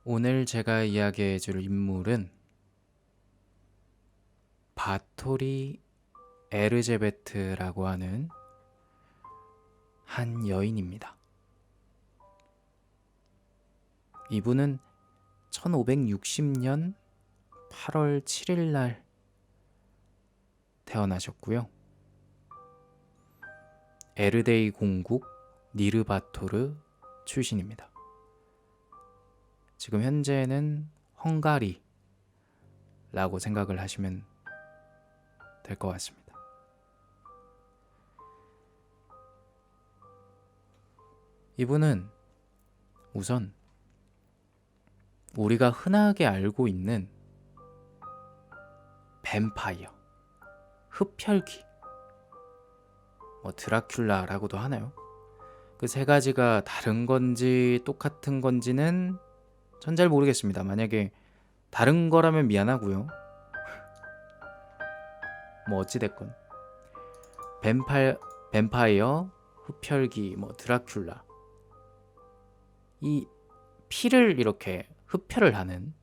오늘 제가 이야기해 줄 인물은 바토리 에르제베트라고 하는 한 여인입니다. 이분은 1560년 8월 7일 날 태어나셨고요. 에르데이 공국 니르바토르 출신입니다. 지금 현재는 헝가리라고 생각을 하시면 될 것 같습니다. 이분은 우선 우리가 흔하게 알고 있는 뱀파이어, 흡혈귀, 드라큘라라고도 하나요? 그 세 가지가 다른 건지 똑같은 건지는 전 잘 모르겠습니다. 만약에 다른 거라면 미안하고요. 어찌됐건 뱀파이어, 흡혈귀, 드라큘라, 이 피를 이렇게 흡혈을 하는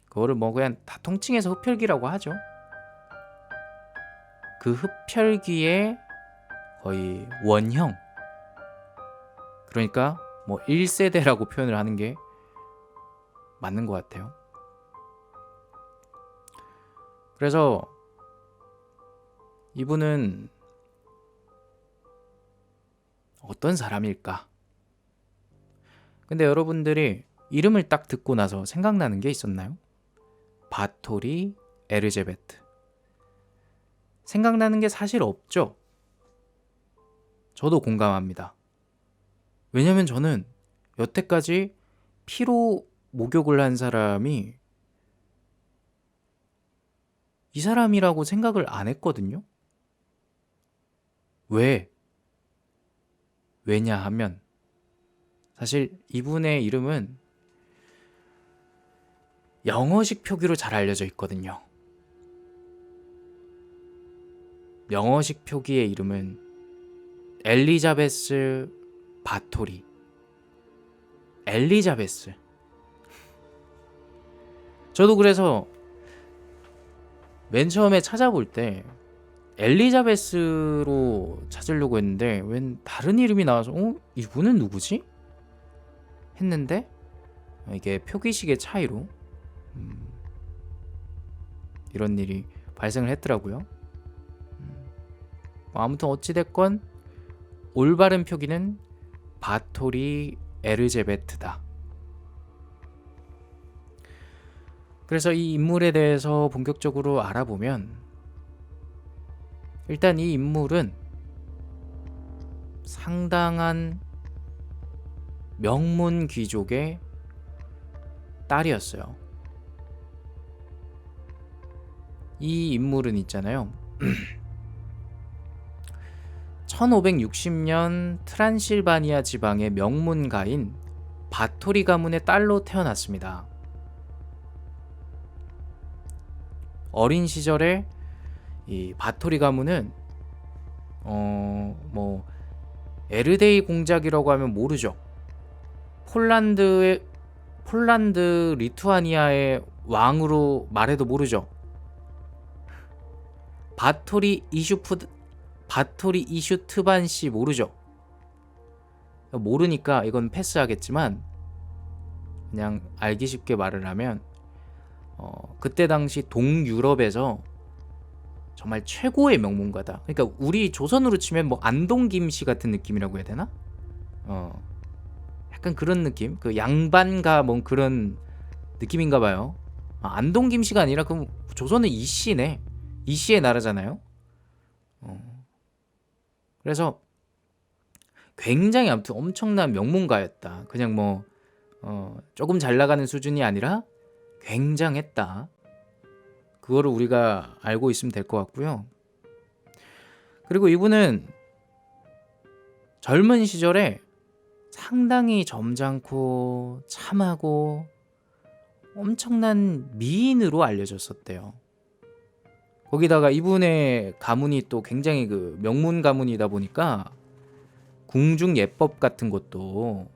그거를 그냥 다 통칭해서 흡혈귀라고 하죠. 그 흡혈귀의 거의 원형, 그러니까 1세대라고 표현을 하는 게 맞는 것 같아요. 그래서 이분은 어떤 사람일까? 근데 여러분들이 이름을 딱 듣고 나서 생각나는 게 있었나요? 바토리 에르제베트. 생각나는 게 사실 없죠? 저도 공감합니다. 왜냐면 저는 여태까지 피로 목욕을 한 사람이 이 사람이라고 생각을 안 했거든요. 왜냐하면 사실 이분의 이름은 영어식 표기로 잘 알려져 있거든요. 영어식 표기의 이름은 엘리자베스 바토리. 엘리자베스. 저도 그래서 맨 처음에 찾아볼 때 엘리자베스로 찾으려고 했는데 웬 다른 이름이 나와서 이분은 누구지? 했는데 이게 표기식의 차이로 이런 일이 발생을 했더라고요. 아무튼 어찌됐건 올바른 표기는 바토리 에르제베트다. 그래서 이 인물에 대해서 본격적으로 알아보면 일단 이 인물은 상당한 명문 귀족의 딸이었어요. 이 인물은 있잖아요. 1560년 트란실바니아 지방의 명문가인 바토리 가문의 딸로 태어났습니다. 어린 시절에 이 바토리 가문은 에르데이 공작이라고 하면 모르죠. 폴란드 리투아니아의 왕으로 말해도 모르죠. 바토리 이슈트반 씨 모르죠. 모르니까 이건 패스하겠지만 그냥 알기 쉽게 말을 하면 그때 당시 동유럽에서 정말 최고의 명문가다. 그러니까 우리 조선으로 치면 안동 김씨 같은 느낌이라고 해야 되나? 약간 그런 느낌? 그 양반가 그런 느낌인가 봐요. 안동 김씨가 아니라 그럼 조선은 이씨네. 이씨의 나라잖아요. 그래서 굉장히 아무튼 엄청난 명문가였다. 그냥 조금 잘 나가는 수준이 아니라 굉장했다. 그거를 우리가 알고 있으면 될 것 같고요. 그리고 이분은 젊은 시절에 상당히 점잖고 참하고 엄청난 미인으로 알려졌었대요. 거기다가 이분의 가문이 또 굉장히 그 명문 가문이다 보니까 궁중 예법 같은 것도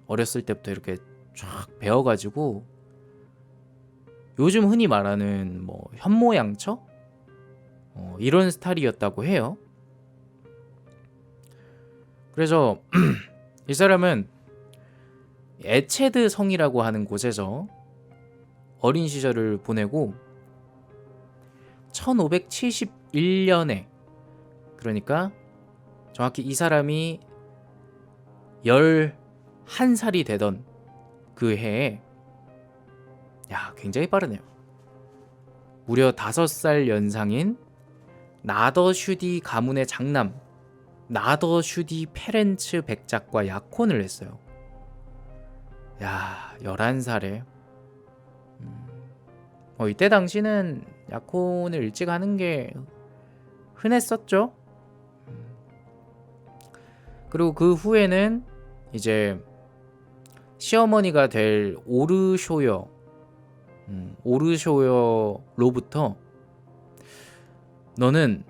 어렸을 때부터 이렇게 쫙 배워가지고 요즘 흔히 말하는 뭐 현모양처 이런 스타일이었다고 해요. 그래서 이 사람은 에체드 성이라고 하는 곳에서 어린 시절을 보내고 1571년에, 그러니까 정확히 이 사람이 11살이 되던 그 해에, 야, 굉장히 빠르네요. 무려 5살 연상인 나더슈디 가문의 장남 나더슈디 페렌츠 백작과 약혼을 했어요. 야, 11살에 이때 당시는 약혼을 일찍 하는 게 흔했었죠. 그리고 그 후에는 이제 시어머니가 될 오르쇼여로부터 너는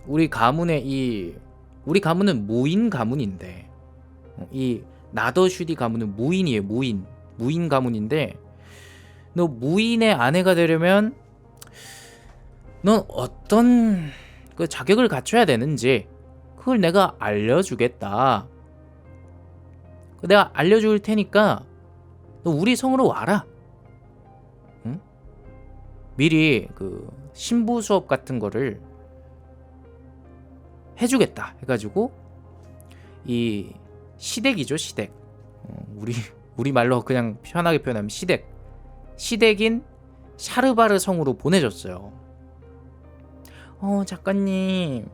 우리 가문은 무인 가문인데, 이 나더슈디 가문은 무인이에요. 무인 가문인데, 너 무인의 아내가 되려면 넌 어떤 그 자격을 갖춰야 되는지 그걸 내가 알려주겠다. 내가 알려줄 테니까 너 우리 성으로 와라. 응? 미리 그 신부 수업 같은 거를 해주겠다 해가지고, 이 시댁이죠, 시댁. 우리 말로 그냥 편하게 표현하면 시댁인 샤르바르 성으로 보내줬어요. 작가님,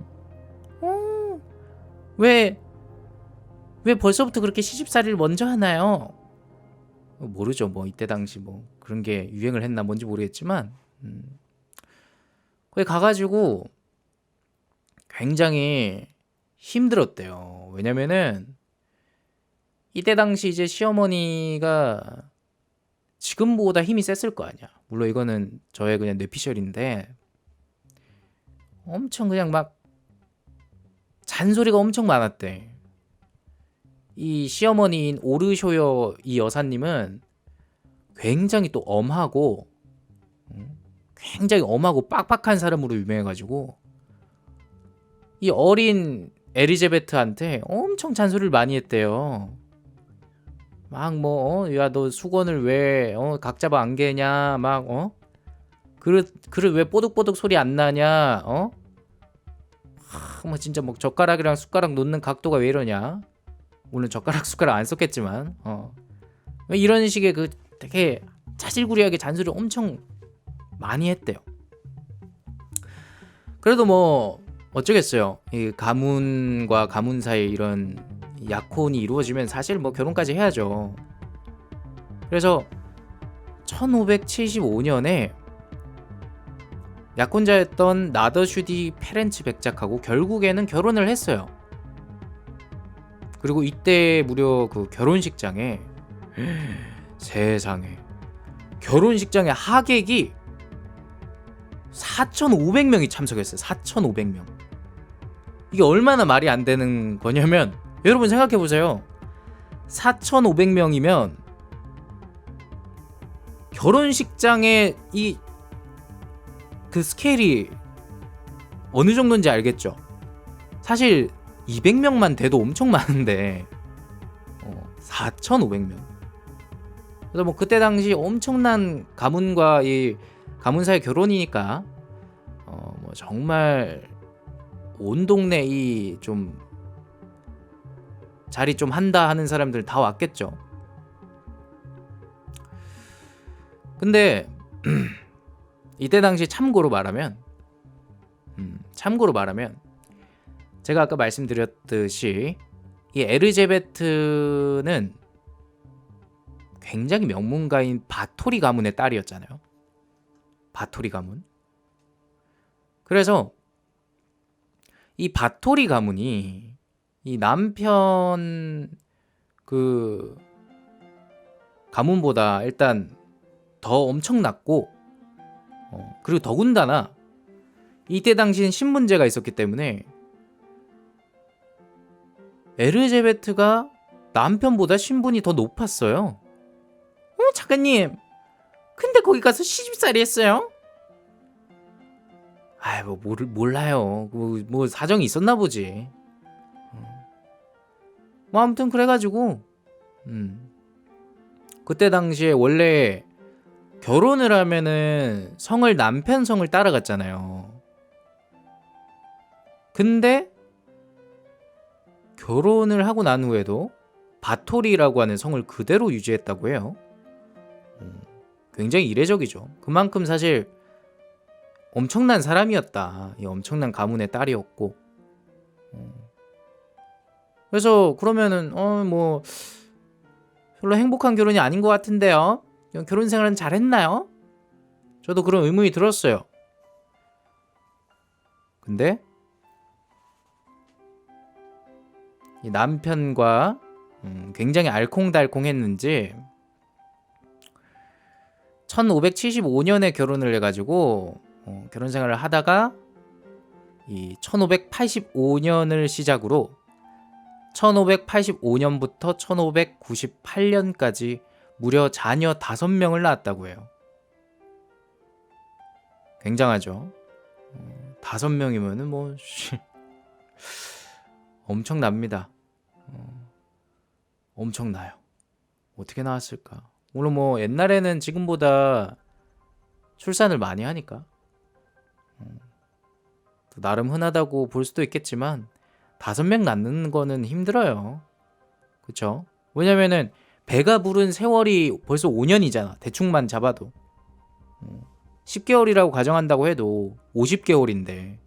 왜 벌써부터 그렇게 시집살이를 먼저 하나요? 모르죠. 뭐 이때 당시 뭐 그런 게 유행을 했나 뭔지 모르겠지만, 거기 가가지고 굉장히 힘들었대요. 왜냐면은 이때 당시 이제 시어머니가 지금보다 힘이 셌을 거 아니야. 물론 이거는 저의 그냥 뇌피셜인데, 엄청 그냥 막 잔소리가 엄청 많았대. 이 시어머니인 오르쇼여 이 여사님은 굉장히 또 엄하고 빡빡한 사람으로 유명해가지고 이 어린 엘리자베트한테 엄청 잔소리를 많이 했대요. 막 뭐 야, 너 수건을 왜 각 잡아 안 개냐, 막 그릇 왜 뽀득뽀득 소리 안 나냐, 뭐 진짜 뭐 젓가락이랑 숟가락 놓는 각도가 왜 이러냐. 물론 젓가락 숟가락 안 썼겠지만 이런 식의 그 되게 자질구레하게 잔소리를 엄청 많이 했대요. 그래도 뭐 어쩌겠어요. 이 가문과 가문 사이에 이런 약혼이 이루어지면 사실 뭐 결혼까지 해야죠. 그래서 1575년에 약혼자였던 나더슈디 페렌츠 백작하고 결국에는 결혼을 했어요. 그리고 이때 무려 그 결혼식장에 세상에 결혼식장에 하객이 4,500명이 참석했어요. 4,500명. 이게 얼마나 말이 안 되는 거냐면, 여러분 생각해보세요. 4,500명이면 결혼식장의 이 그 스케일이 어느 정도인지 알겠죠? 사실 200명만 돼도 엄청 많은데 4,500명. 그래서 뭐 그때 당시 엄청난 가문과 이 가문 사이 결혼이니까 뭐 정말 온 동네 이 좀 자리 좀 한다 하는 사람들 다 왔겠죠. 근데 이때 당시 참고로 말하면 제가 아까 말씀드렸듯이 이 에르제베트는 굉장히 명문가인 바토리 가문의 딸이었잖아요. 바토리 가문. 그래서 이 바토리 가문이 이 남편 그 가문보다 일단 더 엄청났고, 그리고 더군다나 이때 당시엔 신분제가 있었기 때문에 에르제베트가 남편보다 신분이 더 높았어요. 작가님, 근데 거기 가서 시집살이 했어요? 아이, 뭐 몰라요. 뭐 사정이 있었나 보지. 뭐 아무튼 그래가지고 그때 당시에 원래 결혼을 하면은 성을 남편 성을 따라갔잖아요. 근데 결혼을 하고 난 후에도 바토리라고 하는 성을 그대로 유지했다고 해요. 굉장히 이례적이죠. 그만큼 사실 엄청난 사람이었다. 이 엄청난 가문의 딸이었고. 그래서 그러면은 뭐 별로 행복한 결혼이 아닌 것 같은데요. 결혼 생활은 잘했나요? 저도 그런 의문이 들었어요. 근데 이 남편과 굉장히 알콩달콩했는지 1575년에 결혼을 해가지고 결혼 생활을 하다가 이 1585년을 시작으로 1585년부터 1598년까지 무려 자녀 5명을 낳았다고 해요. 굉장하죠. 5명이면은 뭐 엄청납니다. 엄청나요. 어떻게 나왔을까? 물론 뭐 옛날에는 지금보다 출산을 많이 하니까 나름 흔하다고 볼 수도 있겠지만 5명 낳는 거는 힘들어요. 그쵸? 왜냐면은 배가 부른 세월이 벌써 5년이잖아. 대충만 잡아도 10개월이라고 가정한다고 해도 50개월인데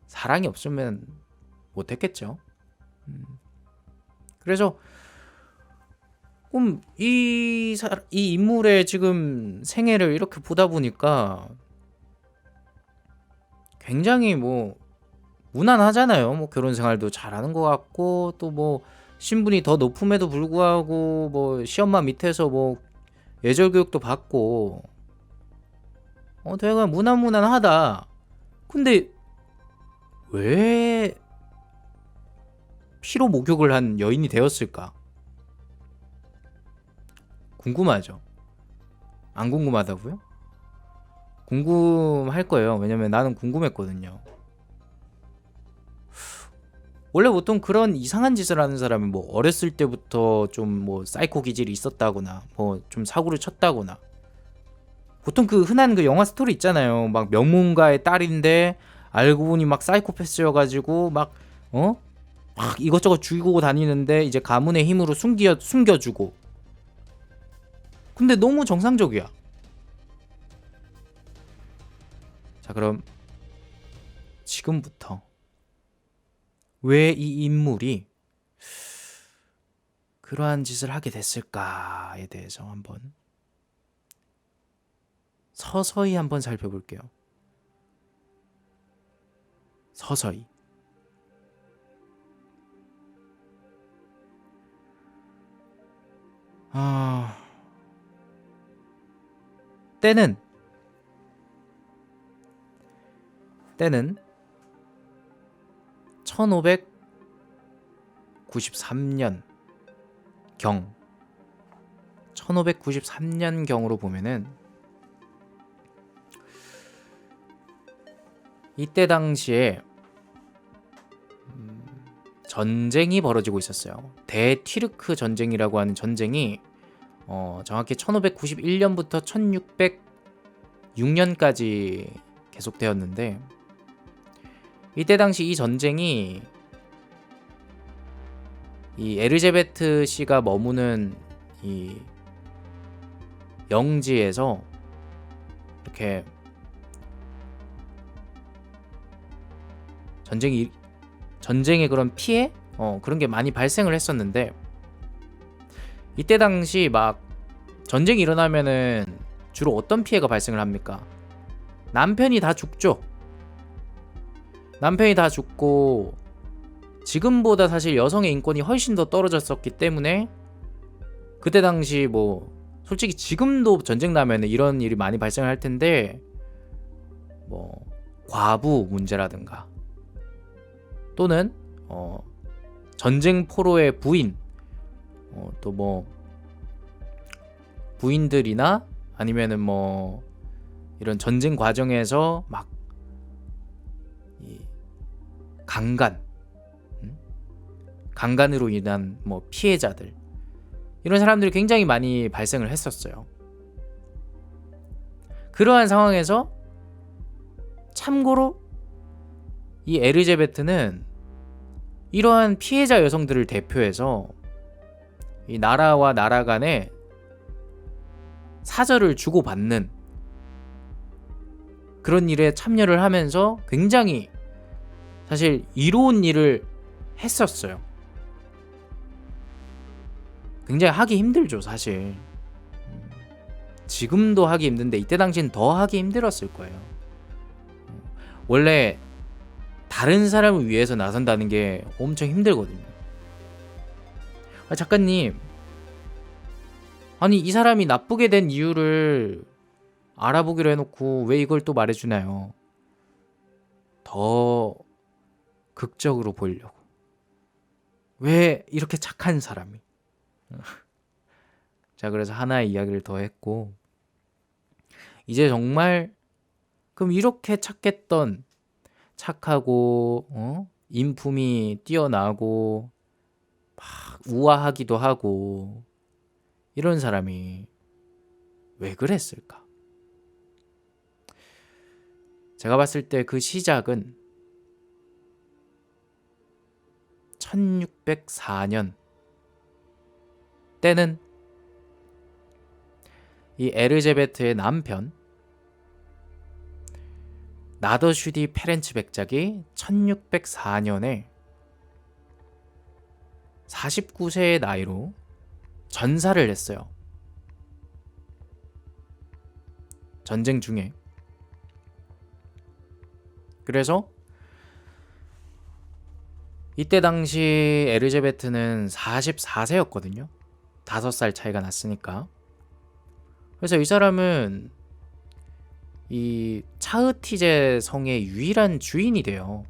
사랑이 없으면 못했겠죠. 그래서 이 인물의 지금 생애를 이렇게 보다 보니까 굉장히 뭐 무난하잖아요. 뭐 결혼 생활도 잘하는 것 같고 또 뭐 신분이 더 높음에도 불구하고 뭐 시엄마 밑에서 뭐 예절 교육도 받고 되게 무난무난하다. 근데 왜 피로 목욕을 한 여인이 되었을까? 궁금하죠? 안 궁금하다고요? 궁금할 거예요. 왜냐면 나는 궁금했거든요. 원래 보통 그런 이상한 짓을 하는 사람은 뭐 어렸을 때부터 좀 뭐 사이코 기질이 있었다거나 뭐 좀 사고를 쳤다거나 보통 그 흔한 그 영화 스토리 있잖아요. 막 명문가의 딸인데 알고 보니 막 사이코패스여가지고 막 이것저것 죽이고 다니는데 이제 가문의 힘으로 숨겨주고. 근데 너무 정상적이야. 자, 그럼 지금부터 왜 이 인물이 그러한 짓을 하게 됐을까에 대해서 한번 서서히 한번 살펴볼게요. 서서히. 때는 1593년 경 1593년 경으로 보면은 이때 당시에 전쟁이 벌어지고 있었어요. 대튀르크 전쟁이라고 하는 전쟁이 정확히 1591년부터 1606년까지 계속되었는데 이때 당시 이 전쟁이 이 에르제베트 씨가 머무는 이 영지에서 이렇게 전쟁의 그런 피해 그런 게 많이 발생을 했었는데 이때 당시 막 전쟁이 일어나면은 주로 어떤 피해가 발생을 합니까? 남편이 다 죽죠. 남편이 다 죽고 지금보다 사실 여성의 인권이 훨씬 더 떨어졌었기 때문에 그때 당시 뭐 솔직히 지금도 전쟁 나면은 이런 일이 많이 발생할 텐데 뭐 과부 문제라든가 또는 전쟁 포로의 부인, 또 뭐 부인들이나 아니면은 뭐 이런 전쟁 과정에서 막 이 강간으로 인한 뭐 피해자들, 이런 사람들이 굉장히 많이 발생을 했었어요. 그러한 상황에서 참고로 이 에리자베트는 이러한 피해자 여성들을 대표해서 이 나라와 나라 간에 사절을 주고받는 그런 일에 참여를 하면서 굉장히 사실 이로운 일을 했었어요. 굉장히 하기 힘들죠, 사실. 지금도 하기 힘든데 이때 당시엔 더 하기 힘들었을 거예요. 원래 다른 사람을 위해서 나선다는 게 엄청 힘들거든요. 작가님, 아니 이 사람이 나쁘게 된 이유를 알아보기로 해놓고 왜 이걸 또 말해주나요? 더 극적으로 보이려고. 왜 이렇게 착한 사람이? 자, 그래서 하나의 이야기를 더 했고, 이제 정말 그럼 이렇게 착했던, 착하고 인품이 뛰어나고 막 우아하기도 하고 이런 사람이 왜 그랬을까? 제가 봤을 때 그 시작은 1604년 때는 이 에르제베트의 남편 나더슈디 페렌츠 백작이 1604년에 49세의 나이로 전사를 했어요. 전쟁 중에. 그래서 이때 당시 에르제베트는 44세였거든요. 5살 차이가 났으니까. 그래서 이 사람은 이 차흐티제 성의 유일한 주인이 돼요.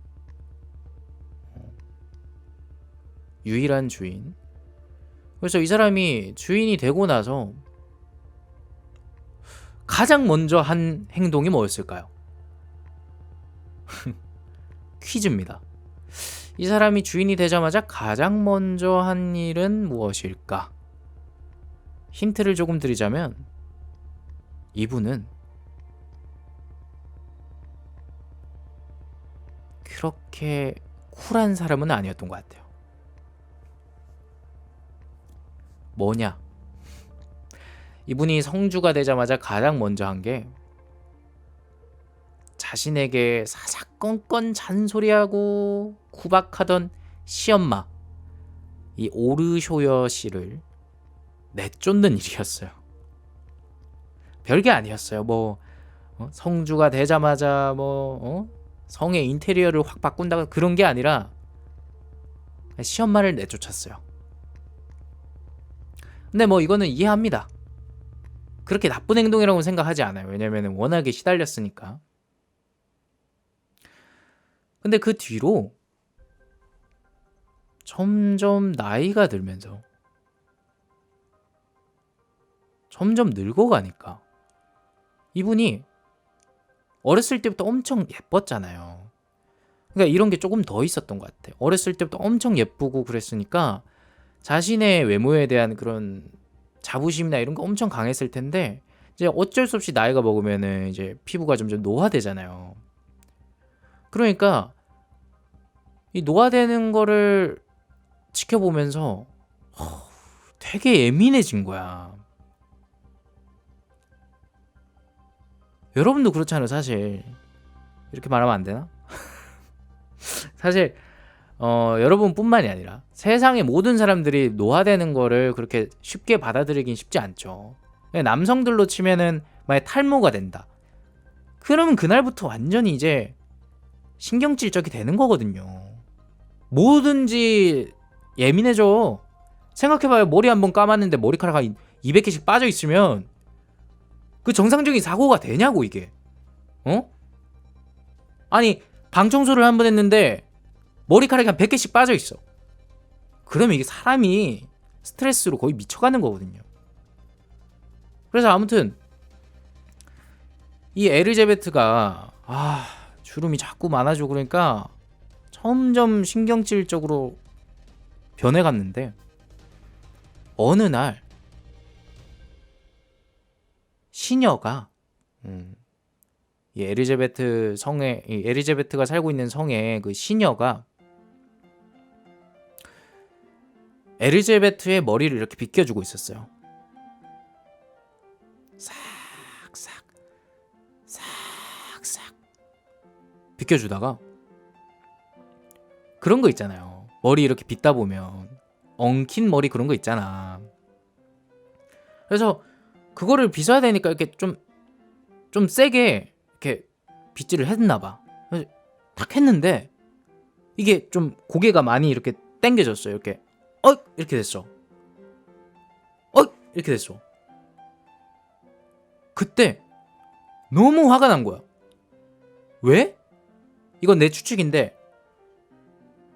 유일한 주인. 그래서 이 사람이 주인이 되고 나서 가장 먼저 한 행동이 뭐였을까요? 퀴즈입니다. 이 사람이 주인이 되자마자 가장 먼저 한 일은 무엇일까? 힌트를 조금 드리자면 이분은 그렇게 쿨한 사람은 아니었던 것 같아요. 뭐냐? 이분이 성주가 되자마자 가장 먼저 한 게 자신에게 사사건건 잔소리하고 구박하던 시엄마, 이 오르쇼여 씨를 내쫓는 일이었어요. 별게 아니었어요. 뭐 성주가 되자마자 성의 인테리어를 확 바꾼다고 그런 게 아니라 시엄마를 내쫓았어요. 근데 뭐 이거는 이해합니다. 그렇게 나쁜 행동이라고 생각하지 않아요. 왜냐면 워낙에 시달렸으니까. 근데 그 뒤로 점점 나이가 들면서 점점 늙어가니까 이분이 어렸을 때부터 엄청 예뻤잖아요. 그러니까 이런 게 조금 더 있었던 것 같아요. 어렸을 때부터 엄청 예쁘고 그랬으니까 자신의 외모에 대한 그런 자부심이나 이런 거 엄청 강했을 텐데 이제 어쩔 수 없이 나이가 먹으면은 이제 피부가 점점 노화되잖아요. 그러니까 이 노화되는 거를 지켜보면서 되게 예민해진 거야. 여러분도 그렇잖아요, 사실. 이렇게 말하면 안 되나? 사실 여러분뿐만이 아니라 세상의 모든 사람들이 노화되는 거를 그렇게 쉽게 받아들이긴 쉽지 않죠. 남성들로 치면은 만약 탈모가 된다. 그러면 그날부터 완전히 이제 신경질적이 되는 거거든요. 뭐든지 예민해져. 생각해봐요. 머리 한번 감았는데 머리카락 한 200개씩 빠져 있으면 그 정상적인 사고가 되냐고 이게. 아니 방 청소를 한번 했는데 머리카락이 한 100개씩 빠져 있어. 그러면 이게 사람이 스트레스로 거의 미쳐가는 거거든요. 그래서 아무튼 이 에르제베트가 주름이 자꾸 많아지고 그러니까 점점 신경질적으로 변해갔는데, 어느 날 시녀가 이 에르제베트 성에, 이 에르제베트가 살고 있는 성에 그 시녀가 에르제베트의 머리를 이렇게 빗겨주고 있었어요. 싹싹 싹싹 빗겨주다가, 그런 거 있잖아요. 머리 이렇게 빗다 보면 엉킨 머리 그런 거 있잖아. 그래서 그거를 빗어야 되니까 이렇게 좀 세게 이렇게 빗질을 했나 봐. 그래서 탁 했는데 이게 좀 고개가 많이 이렇게 당겨졌어요. 이렇게 이렇게 됐어. 이렇게 됐어. 그때 너무 화가 난 거야. 왜? 이건 내 추측인데,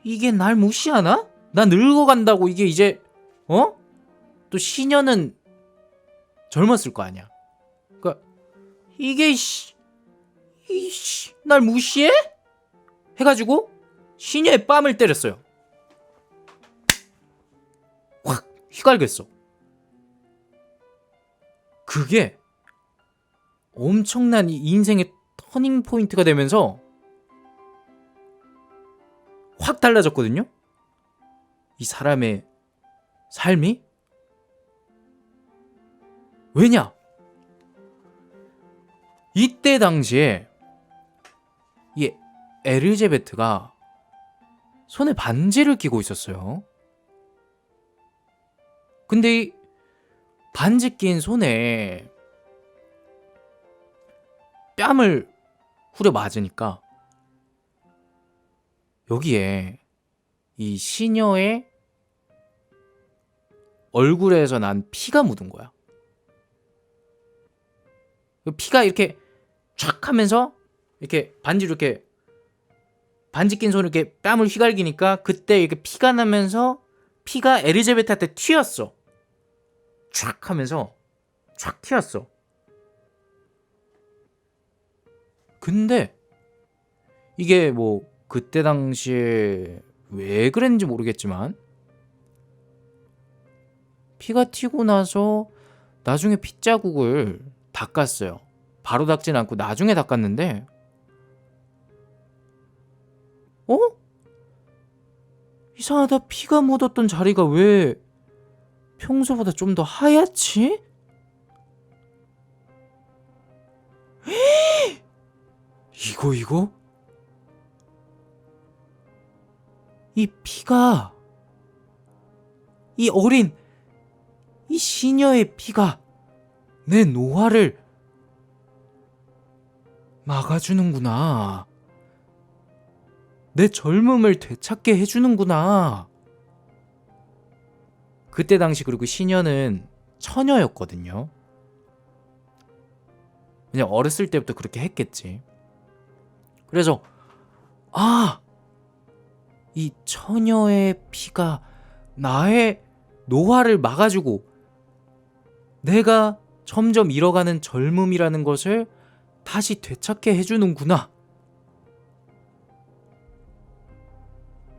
이게 날 무시하나? 나 늙어간다고 이게 이제 또 시녀는 젊었을 거 아니야. 그러니까 이게 날 무시해? 해가지고 시녀의 뺨을 때렸어요. 확 휘갈겼어. 그게 엄청난 이 인생의 터닝 포인트가 되면서 확 달라졌거든요. 이 사람의 삶이. 왜냐? 이때 당시에 이 에르제베트가 손에 반지를 끼고 있었어요. 근데 이 반지 낀 손에 뺨을 후려 맞으니까 여기에 이 시녀의 얼굴에서 난 피가 묻은 거야. 피가 이렇게 촥 하면서 이렇게 반지로 이렇게 반지 낀 손을 이렇게 뺨을 휘갈기니까 그때 이렇게 피가 나면서 피가 에리자베트한테 튀었어. 촥 하면서 촥 튀었어. 근데 이게 뭐 그때 당시에 왜 그랬는지 모르겠지만 피가 튀고 나서 나중에 핏자국을 닦았어요. 바로 닦진 않고 나중에 닦았는데 이상하다. 피가 묻었던 자리가 왜 평소보다 좀 더 하얗지? 이거? 이 피가, 이 어린 이 시녀의 피가 내 노화를 막아주는구나. 내 젊음을 되찾게 해주는구나. 그때 당시 그리고 시녀는 처녀였거든요. 그냥 어렸을 때부터 그렇게 했겠지. 그래서 이 처녀의 피가 나의 노화를 막아주고 내가 점점 잃어가는 젊음이라는 것을 다시 되찾게 해주는구나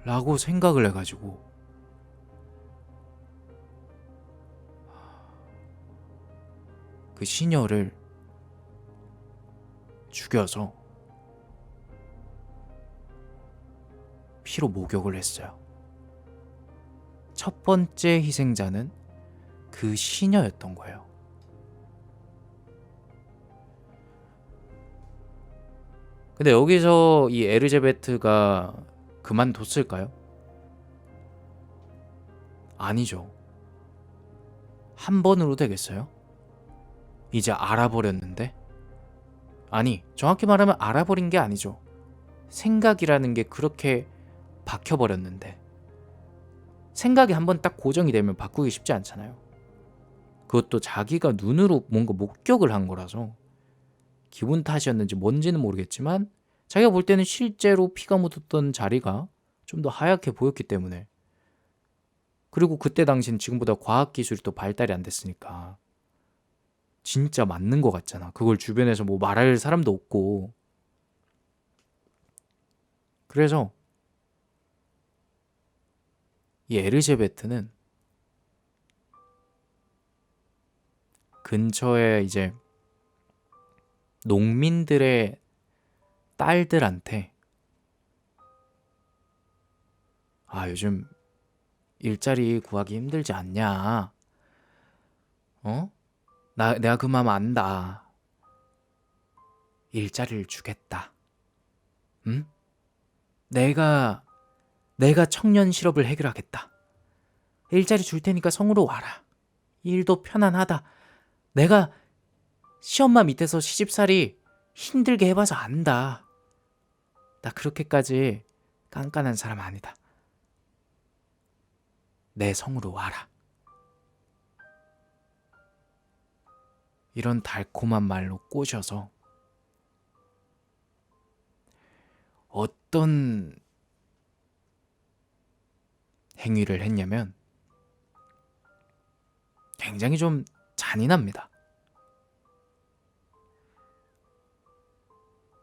라고 생각을 해가지고 그 시녀를 죽여서 피로 목욕을 했어요. 첫 번째 희생자는 그 시녀였던 거예요. 근데 여기서 이 에르제베트가 그만뒀을까요? 아니죠. 한 번으로 되겠어요? 이제 알아버렸는데? 아니, 정확히 말하면 알아버린 게 아니죠. 생각이라는 게 그렇게 박혀버렸는데, 생각이 한번 딱 고정이 되면 바꾸기 쉽지 않잖아요. 그것도 자기가 눈으로 뭔가 목격을 한 거라서 기분 탓이었는지 뭔지는 모르겠지만 자기가 볼 때는 실제로 피가 묻었던 자리가 좀 더 하얗게 보였기 때문에 그리고 그때 당시는 지금보다 과학기술이 또 발달이 안 됐으니까 진짜 맞는 것 같잖아. 그걸 주변에서 뭐 말할 사람도 없고. 그래서 이 에르제베트는 근처에 이제 농민들의 딸들한테 요즘 일자리 구하기 힘들지 않냐? 내가 그 마음 안다. 일자리를 주겠다. 응? 내가 청년 실업을 해결하겠다. 일자리 줄 테니까 성으로 와라. 일도 편안하다. 내가 시엄마 밑에서 시집살이 힘들게 해봐서 안다. 나 그렇게까지 깐깐한 사람 아니다. 내 성으로 와라. 이런 달콤한 말로 꼬셔서 어떤 행위를 했냐면 굉장히 좀 잔인합니다.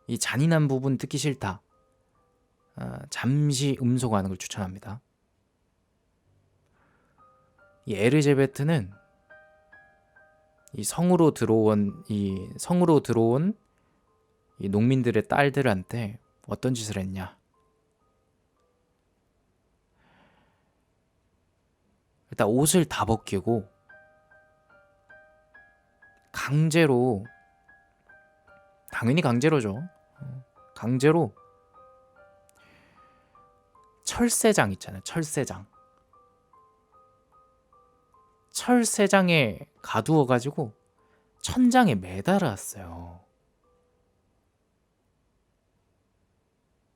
이 잔인한 부분 듣기 싫다. 잠시 음소거하는 걸 추천합니다. 이 에르제베트는 이 성으로 들어온 이 농민들의 딸들한테 어떤 짓을 했냐? 일단 옷을 다 벗기고 강제로, 당연히 강제로죠. 강제로 철새장 있잖아요. 철새장에 가두어가지고 천장에 매달았어요.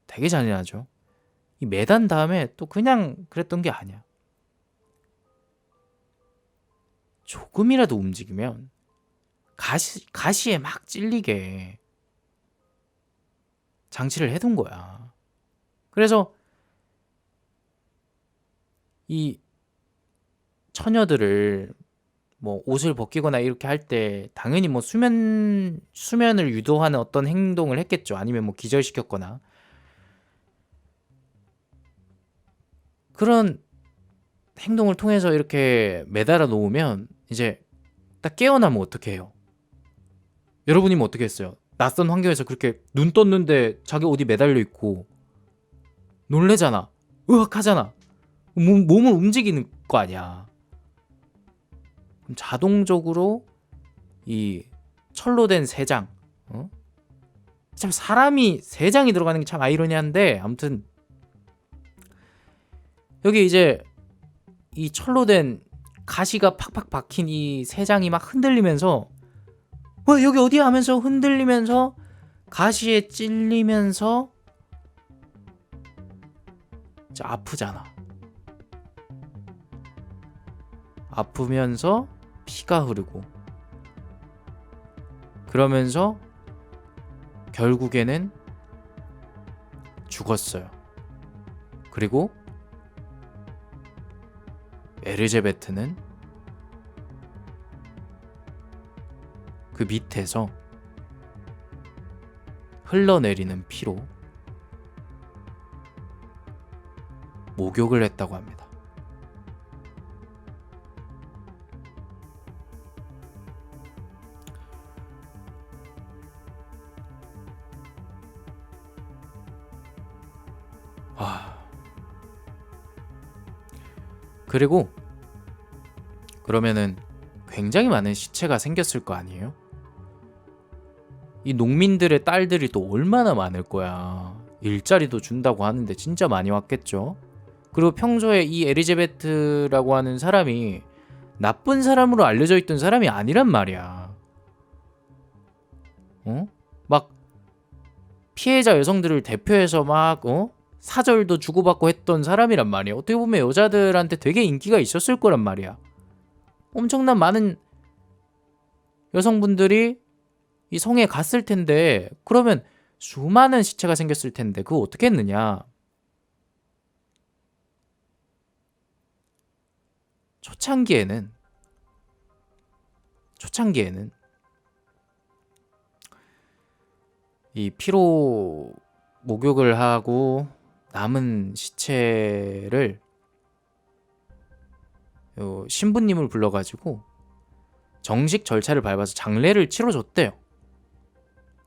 되게 잔인하죠. 이 매단 다음에 또 그냥 그랬던 게 아니야. 조금이라도 움직이면 가시에 막 찔리게 장치를 해둔 거야. 그래서 이 처녀들을 뭐 옷을 벗기거나 이렇게 할 때 당연히 뭐 수면을 유도하는 어떤 행동을 했겠죠. 아니면 뭐 기절시켰거나 그런 행동을 통해서 이렇게 매달아 놓으면 이제 딱 깨어나면 어떻게 해요? 여러분이면 어떻게 했어요? 낯선 환경에서 그렇게 눈 떴는데 자기 어디 매달려 있고 놀래잖아. 으악하잖아. 몸을 움직이는 거 아니야. 그럼 자동적으로 이 철로 된 새장, 참 사람이 새장이 들어가는 게 참 아이러니한데, 아무튼 여기 이제 이 철로 된 가시가 팍팍 박힌 이 새장이 막 흔들리면서 여기 어디야 하면서 흔들리면서 가시에 찔리면서 아프잖아. 아프면서 피가 흐르고 그러면서 결국에는 죽었어요. 그리고 에르제베트는 그 밑에서 흘러내리는 피로 목욕을 했다고 합니다. 그리고 그러면은 굉장히 많은 시체가 생겼을 거 아니에요? 이 농민들의 딸들이 또 얼마나 많을 거야. 일자리도 준다고 하는데 진짜 많이 왔겠죠. 그리고 평소에 이 에리제베트라고 하는 사람이 나쁜 사람으로 알려져 있던 사람이 아니란 말이야. 막 피해자 여성들을 대표해서 막 사절도 주고받고 했던 사람이란 말이야. 어떻게 보면 여자들한테 되게 인기가 있었을 거란 말이야. 엄청난 많은 여성분들이 이 성에 갔을 텐데, 그러면 수많은 시체가 생겼을 텐데 그거 어떻게 했느냐? 초창기에는 이 피로 목욕을 하고 남은 시체를 신부님을 불러가지고 정식 절차를 밟아서 장례를 치러줬대요.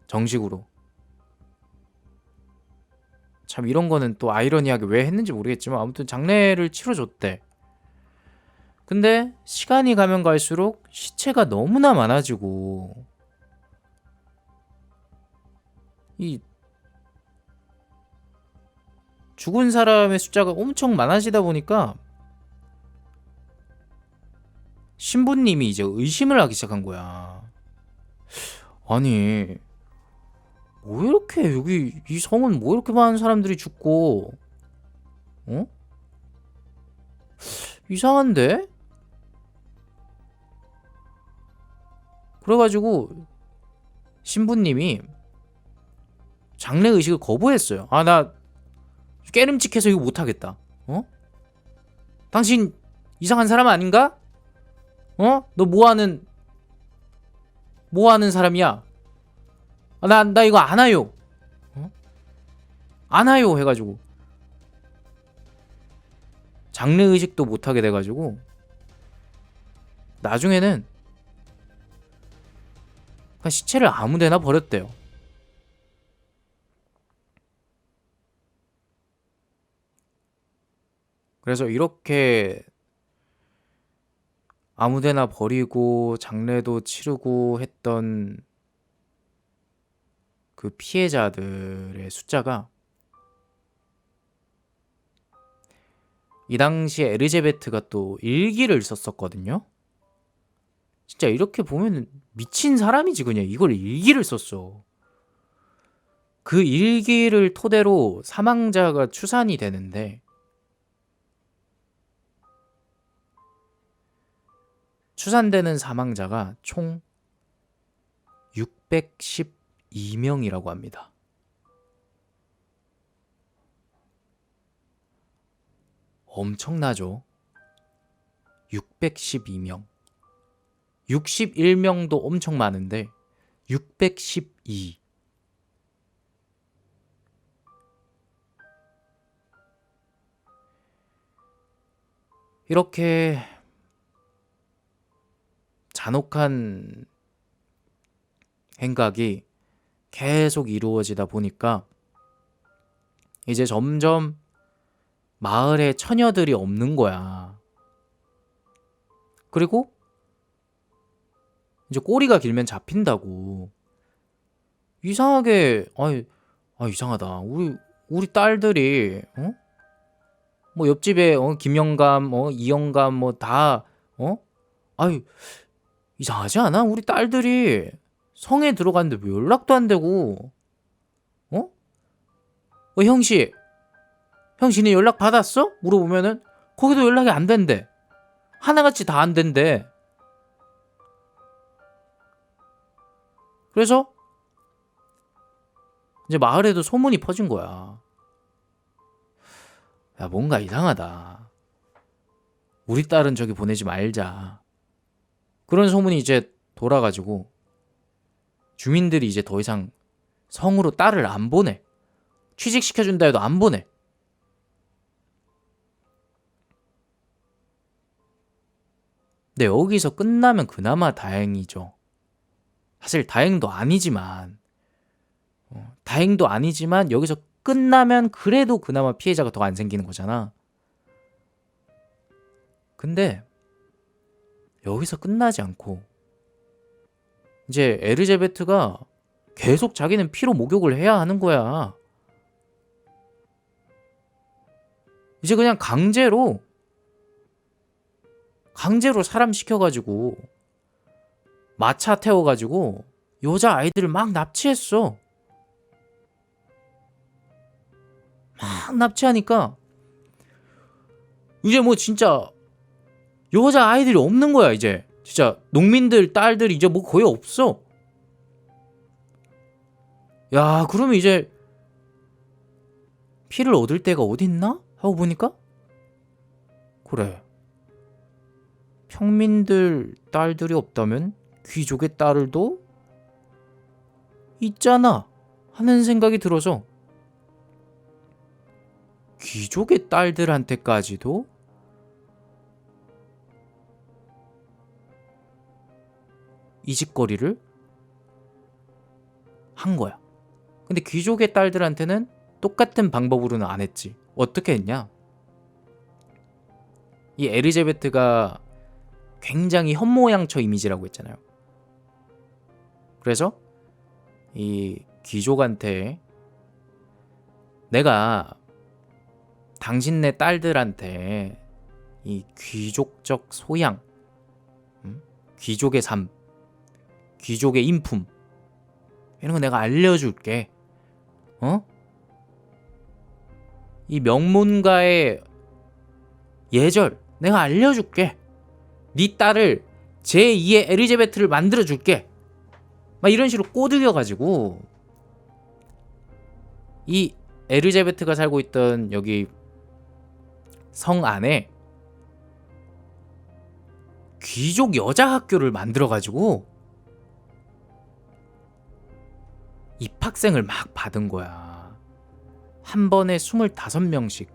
정식으로. 참 이런 거는 또 아이러니하게 왜 했는지 모르겠지만 아무튼 장례를 치러줬대. 근데 시간이 가면 갈수록 시체가 너무나 많아지고 이 죽은 사람의 숫자가 엄청 많아지다 보니까 신부님이 이제 의심을 하기 시작한 거야. 아니 뭐 이렇게 여기 이 성은 뭐 이렇게 많은 사람들이 죽고 이상한데? 그래가지고 신부님이 장례의식을 거부했어요. 아, 나 깨름직해서 이거 못하겠다. 당신 이상한 사람 아닌가? 너 뭐하는 사람이야? 아, 나 이거 안 와요. 안 와요 해가지고 장례의식도 못하게 돼가지고 나중에는 그냥 시체를 아무데나 버렸대요. 그래서 이렇게 아무데나 버리고 장례도 치르고 했던 그 피해자들의 숫자가 이 당시에 에르제베트가 또 일기를 썼었거든요. 진짜 이렇게 보면 미친 사람이지. 그냥 이걸 일기를 썼어. 그 일기를 토대로 사망자가 추산이 되는데 추산되는 사망자가 총 612명이라고 합니다. 엄청나죠? 612명. 61명도 엄청 많은데 612. 이렇게 잔혹한 행각이 계속 이루어지다 보니까 이제 점점 마을에 처녀들이 없는 거야. 그리고 이제 꼬리가 길면 잡힌다고. 이상하게 이상하다. 우리 딸들이 뭐 옆집에 김영감, 이영감 뭐 다 아유 이상하지 않아? 우리 딸들이 성에 들어갔는데 왜 연락도 안 되고 형씨는 연락 받았어? 물어보면은 거기도 연락이 안 된대. 하나같이 다 안 된대. 그래서 이제 마을에도 소문이 퍼진 거야. 야, 뭔가 이상하다. 우리 딸은 저기 보내지 말자. 그런 소문이 이제 돌아가지고 주민들이 이제 더 이상 성으로 딸을 안 보내. 취직시켜준다 해도 안 보내. 근데 여기서 끝나면 그나마 다행이죠. 사실 다행도 아니지만 여기서 끝나면 그래도 그나마 피해자가 더 안 생기는 거잖아. 근데 여기서 끝나지 않고 이제 에르제베트가 계속 자기는 피로 목욕을 해야 하는 거야. 이제 그냥 강제로 사람 시켜가지고 마차 태워가지고 여자 아이들을 막 납치했어. 막 납치하니까 이제 뭐 진짜 여자 아이들이 없는 거야. 이제 진짜 농민들 딸들이 이제 뭐 거의 없어. 야, 그러면 이제 피를 얻을 데가 어딨나? 하고 보니까 그래, 평민들 딸들이 없다면 귀족의 딸도 있잖아 하는 생각이 들어서 귀족의 딸들한테까지도 이 짓거리를 한 거야. 근데 귀족의 딸들한테는 똑같은 방법으로는 안 했지. 어떻게 했냐? 이 엘리자베트가 굉장히 현모양처 이미지라고 했잖아요. 그래서 이 귀족한테 내가 당신네 딸들한테 이 귀족적 소양, 귀족의 삶, 귀족의 인품 이런 거 내가 알려줄게. 이 명문가의 예절 내가 알려줄게. 네 딸을 제2의 엘리자베트를 만들어줄게. 막 이런 식으로 꼬드겨가지고 이 엘리자베트가 살고 있던 여기 성 안에 귀족 여자 학교를 만들어가지고 입학생을 막 받은 거야. 한 번에 25명씩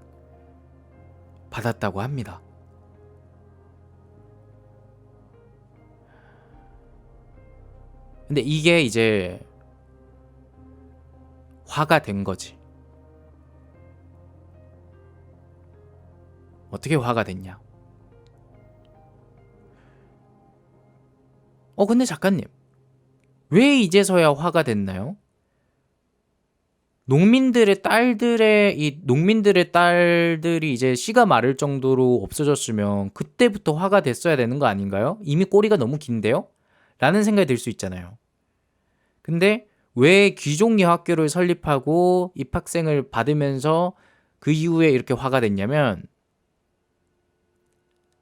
받았다고 합니다. 근데 이게 이제 화가 된 거지. 어떻게 화가 됐냐? 근데 작가님, 왜 이제서야 화가 됐나요? 농민들의 딸들이 이제 씨가 마를 정도로 없어졌으면 그때부터 화가 됐어야 되는 거 아닌가요? 이미 꼬리가 너무 긴데요? 라는 생각이 들 수 있잖아요. 근데 왜 귀족 여학교를 설립하고 입학생을 받으면서 그 이후에 이렇게 화가 됐냐면,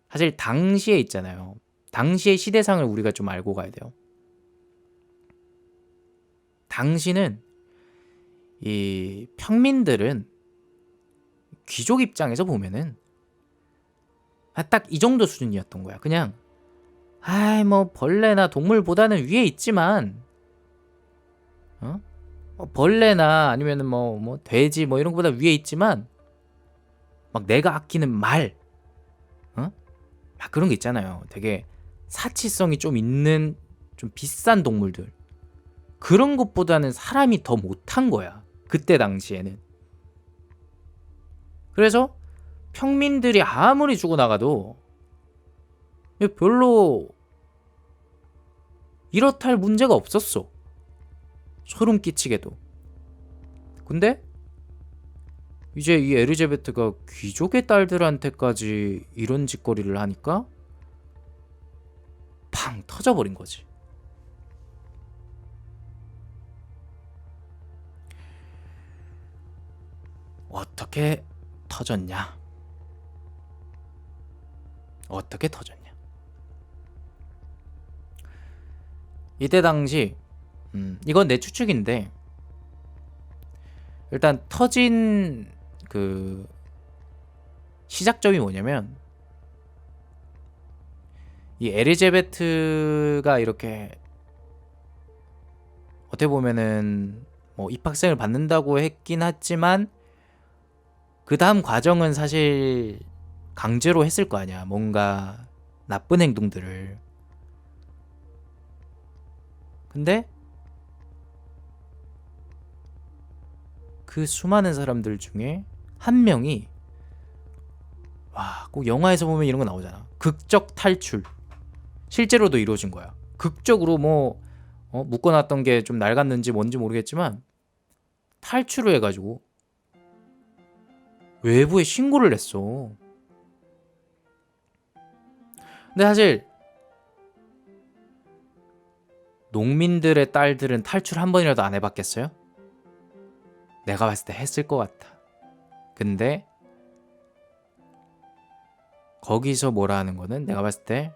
사실 당시에 있잖아요. 당시의 시대상을 우리가 좀 알고 가야 돼요. 당시는 이 평민들은 귀족 입장에서 보면은 딱 이 정도 수준이었던 거야. 그냥 뭐 벌레나 동물보다는 위에 있지만 벌레나 아니면은 뭐 돼지 뭐 이런 거보다 위에 있지만 막 내가 아끼는 말 막 그런 게 있잖아요. 되게 사치성이 좀 있는 좀 비싼 동물들, 그런 것보다는 사람이 더 못한 거야, 그때 당시에는. 그래서 평민들이 아무리 죽어나가도 별로 이렇다 할 문제가 없었어, 소름 끼치게도. 근데 이제 이 엘리자베트가 귀족의 딸들한테까지 이런 짓거리를 하니까 팡 터져버린 거지. 어떻게 터졌냐? 이때 당시 이건 내 추측인데, 일단 터진 그 시작점이 뭐냐면, 이 엘리자베트가 이렇게 어떻게 보면은 뭐 입학생을 받는다고 했긴 했지만 그 다음 과정은 사실 강제로 했을 거 아니야, 뭔가 나쁜 행동들을. 근데 그 수많은 사람들 중에 한 명이, 꼭 영화에서 보면 이런 거 나오잖아, 극적 탈출. 실제로도 이루어진 거야. 극적으로 묶어놨던 게 좀 낡았는지 뭔지 모르겠지만 탈출을 해가지고 외부에 신고를 했어. 근데 사실 농민들의 딸들은 탈출 한 번이라도 안 해봤겠어요? 내가 봤을 때 했을 것 같아. 근데 거기서 뭐라 하는 거는 내가 봤을 때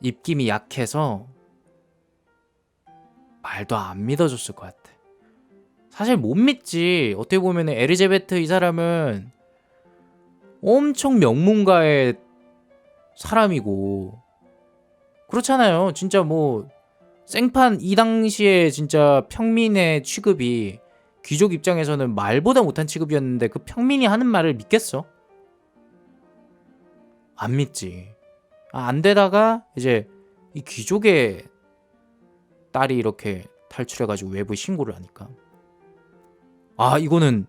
입김이 약해서 말도 안 믿어줬을 것 같아. 사실 못 믿지. 어떻게 보면 엘리자베트 이 사람은 엄청 명문가의 사람이고 그렇잖아요. 진짜 뭐 생판 이 당시에 진짜 평민의 취급이 귀족 입장에서는 말보다 못한 취급이었는데 그 평민이 하는 말을 믿겠어? 안 믿지. 안 되다가 이제 이 귀족의 딸이 이렇게 탈출해가지고 외부에 신고를 하니까 이거는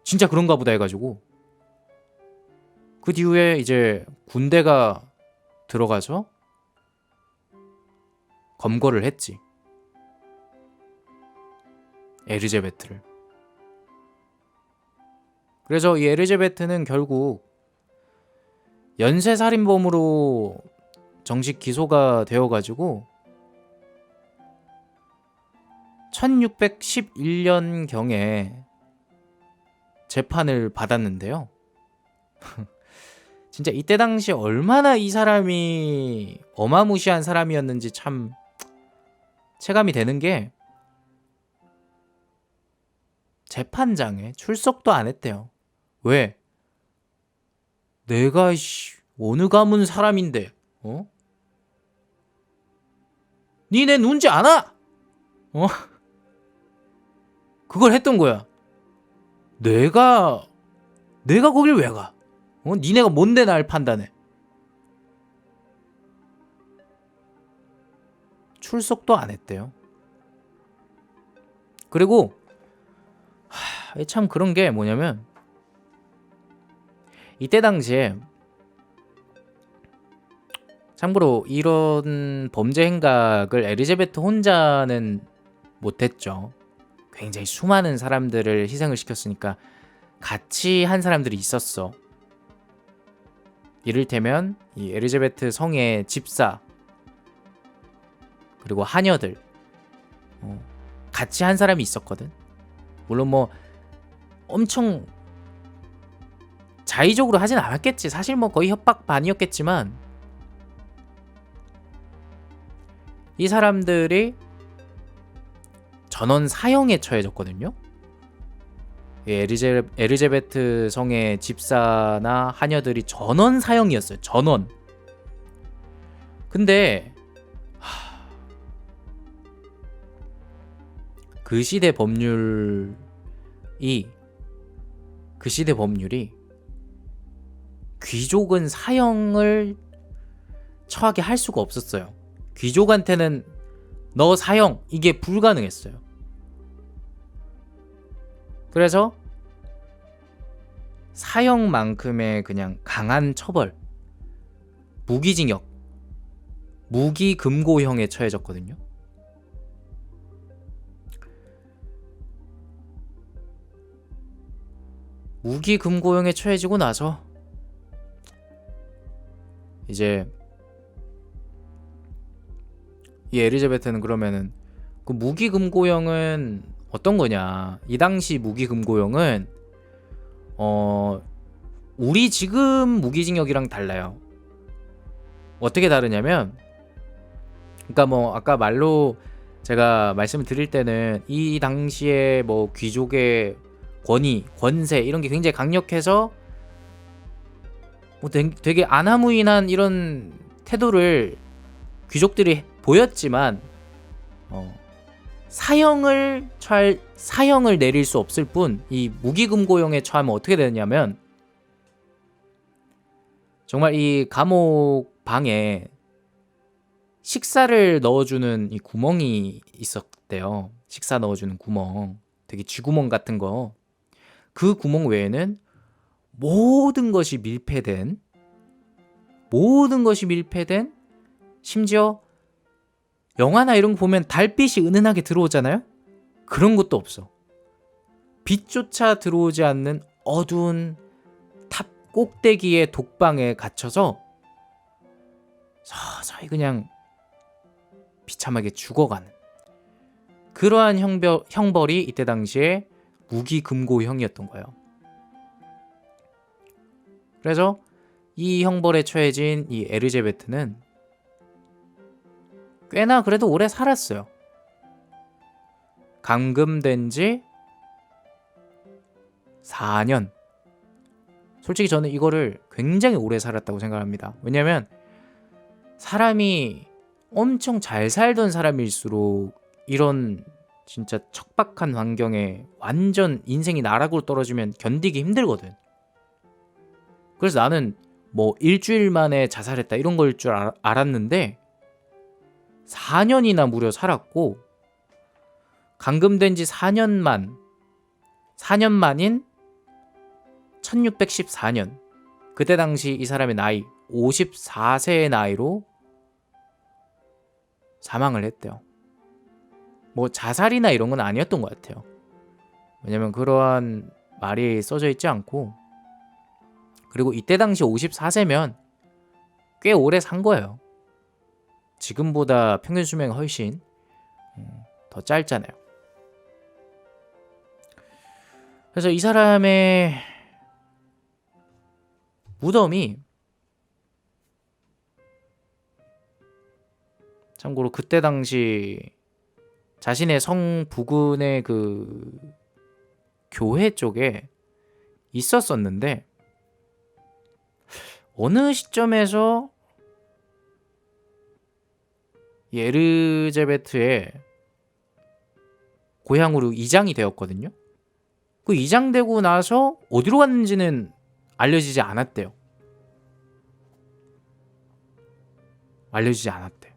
진짜 그런가 보다 해가지고 그 뒤에 이제 군대가 들어가서 검거를 했지. 에리제베트를. 그래서 이 에리제베트는 결국 연쇄살인범으로 정식 기소가 되어가지고 1611년경에 재판을 받았는데요. 진짜 이때 당시 얼마나 이 사람이 어마무시한 사람이었는지 참 체감이 되는 게 재판장에 출석도 안 했대요. 왜? 내가 어느 가문 사람인데 니네 누군지 아나? 그걸 했던 거야. 내가 거길 왜 가? 니네가 뭔데 날 판단해? 출석도 안 했대요. 그리고 참 그런 게 뭐냐면 이때 당시에 참고로 이런 범죄 행각을 에리제베트 혼자는 못했죠. 굉장히 수많은 사람들을 희생을 시켰으니까 같이 한 사람들이 있었어. 이를테면 이 에리제베트 성의 집사 그리고 하녀들 같이 한 사람이 있었거든. 물론 뭐 엄청 자의적으로 하진 않았겠지. 사실 뭐 거의 협박 반이었겠지만 이 사람들이 전원 사형에 처해졌거든요. 에리제베트 성의 집사나 하녀들이 전원 사형이었어요. 전원. 근데 그 시대 법률이 귀족은 사형을 처하게 할 수가 없었어요. 귀족한테는 너 사형 이게 불가능했어요. 그래서 사형만큼의 그냥 강한 처벌, 무기징역, 무기금고형에 처해졌거든요. 무기금고형에 처해지고 나서 이제 이 에리제베트는 그러면은 그 무기금고형은 어떤 거냐? 이 당시 무기금고형은 우리 지금 무기징역이랑 달라요. 어떻게 다르냐면, 그러니까 뭐 아까 말로 제가 말씀을 드릴 때는 이 당시에 뭐 귀족의 권위, 권세 이런 게 굉장히 강력해서 뭐 되게 안하무인한 이런 태도를 귀족들이 보였지만 사형을 내릴 수 없을 뿐 이 무기금고형에 처하면 어떻게 되느냐면 정말 이 감옥 방에 식사를 넣어주는 이 구멍이 있었대요. 식사 넣어주는 구멍, 되게 쥐구멍 같은 거. 그 구멍 외에는 모든 것이 밀폐된 심지어 영화나 이런 거 보면 달빛이 은은하게 들어오잖아요? 그런 것도 없어. 빛조차 들어오지 않는 어두운 탑 꼭대기의 독방에 갇혀서 서서히 그냥 비참하게 죽어가는 그러한 형벌이 이때 당시에 무기금고형이었던 거예요. 그래서 이 형벌에 처해진 이 에리제베트는 꽤나 그래도 오래 살았어요. 감금된 지 4년. 솔직히 저는 이거를 굉장히 오래 살았다고 생각합니다. 왜냐면 사람이 엄청 잘 살던 사람일수록 이런 진짜 척박한 환경에 완전 인생이 나락으로 떨어지면 견디기 힘들거든. 그래서 나는 뭐 일주일 만에 자살했다 이런 걸 줄 알았는데 4년이나 무려 살았고, 감금된 지 4년 만인 1614년, 그때 당시 이 사람의 나이 54세의 나이로 사망을 했대요. 뭐 자살이나 이런 건 아니었던 것 같아요. 왜냐면 그러한 말이 써져 있지 않고, 그리고 이때 당시 54세면 꽤 오래 산 거예요. 지금보다 평균 수명이 훨씬 더 짧잖아요. 그래서 이 사람의 무덤이, 참고로 그때 당시 자신의 성 부근의 그 교회 쪽에 있었었는데, 어느 시점에서 이 에르제베트의 고향으로 이장이 되었거든요. 그 이장되고 나서 어디로 갔는지는 알려지지 않았대요. 알려지지 않았대.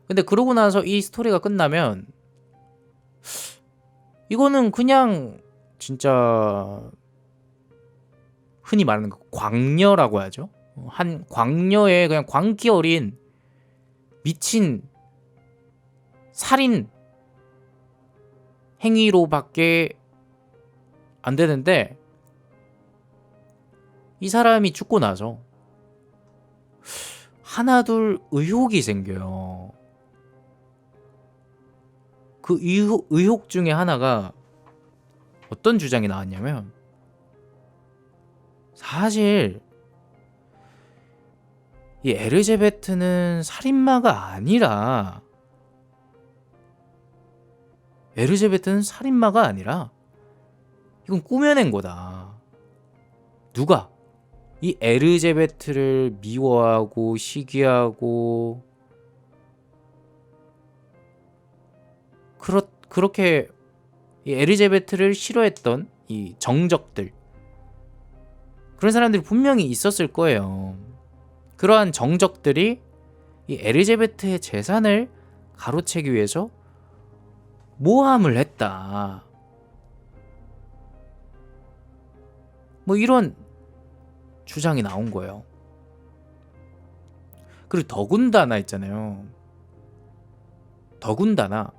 근데 그러고 나서 이 스토리가 끝나면 이거는 그냥 진짜 흔히 말하는 광녀라고 하죠. 한 광녀의 그냥 광기 어린 미친 살인 행위로밖에 안 되는데, 이 사람이 죽고 나서 하나둘 의혹이 생겨요. 그 의혹 중에 하나가 어떤 주장이 나왔냐면, 사실 이 에르제베트는 살인마가 아니라 이건 꾸며낸 거다. 누가 이 에르제베트를 미워하고 시기하고 그렇게 이 에르제베트를 싫어했던 이 정적들, 그런 사람들이 분명히 있었을 거예요. 그러한 정적들이 이 에르제베트의 재산을 가로채기 위해서 모함을 했다. 뭐 이런 주장이 나온 거예요. 그리고 더군다나 있잖아요. 더군다나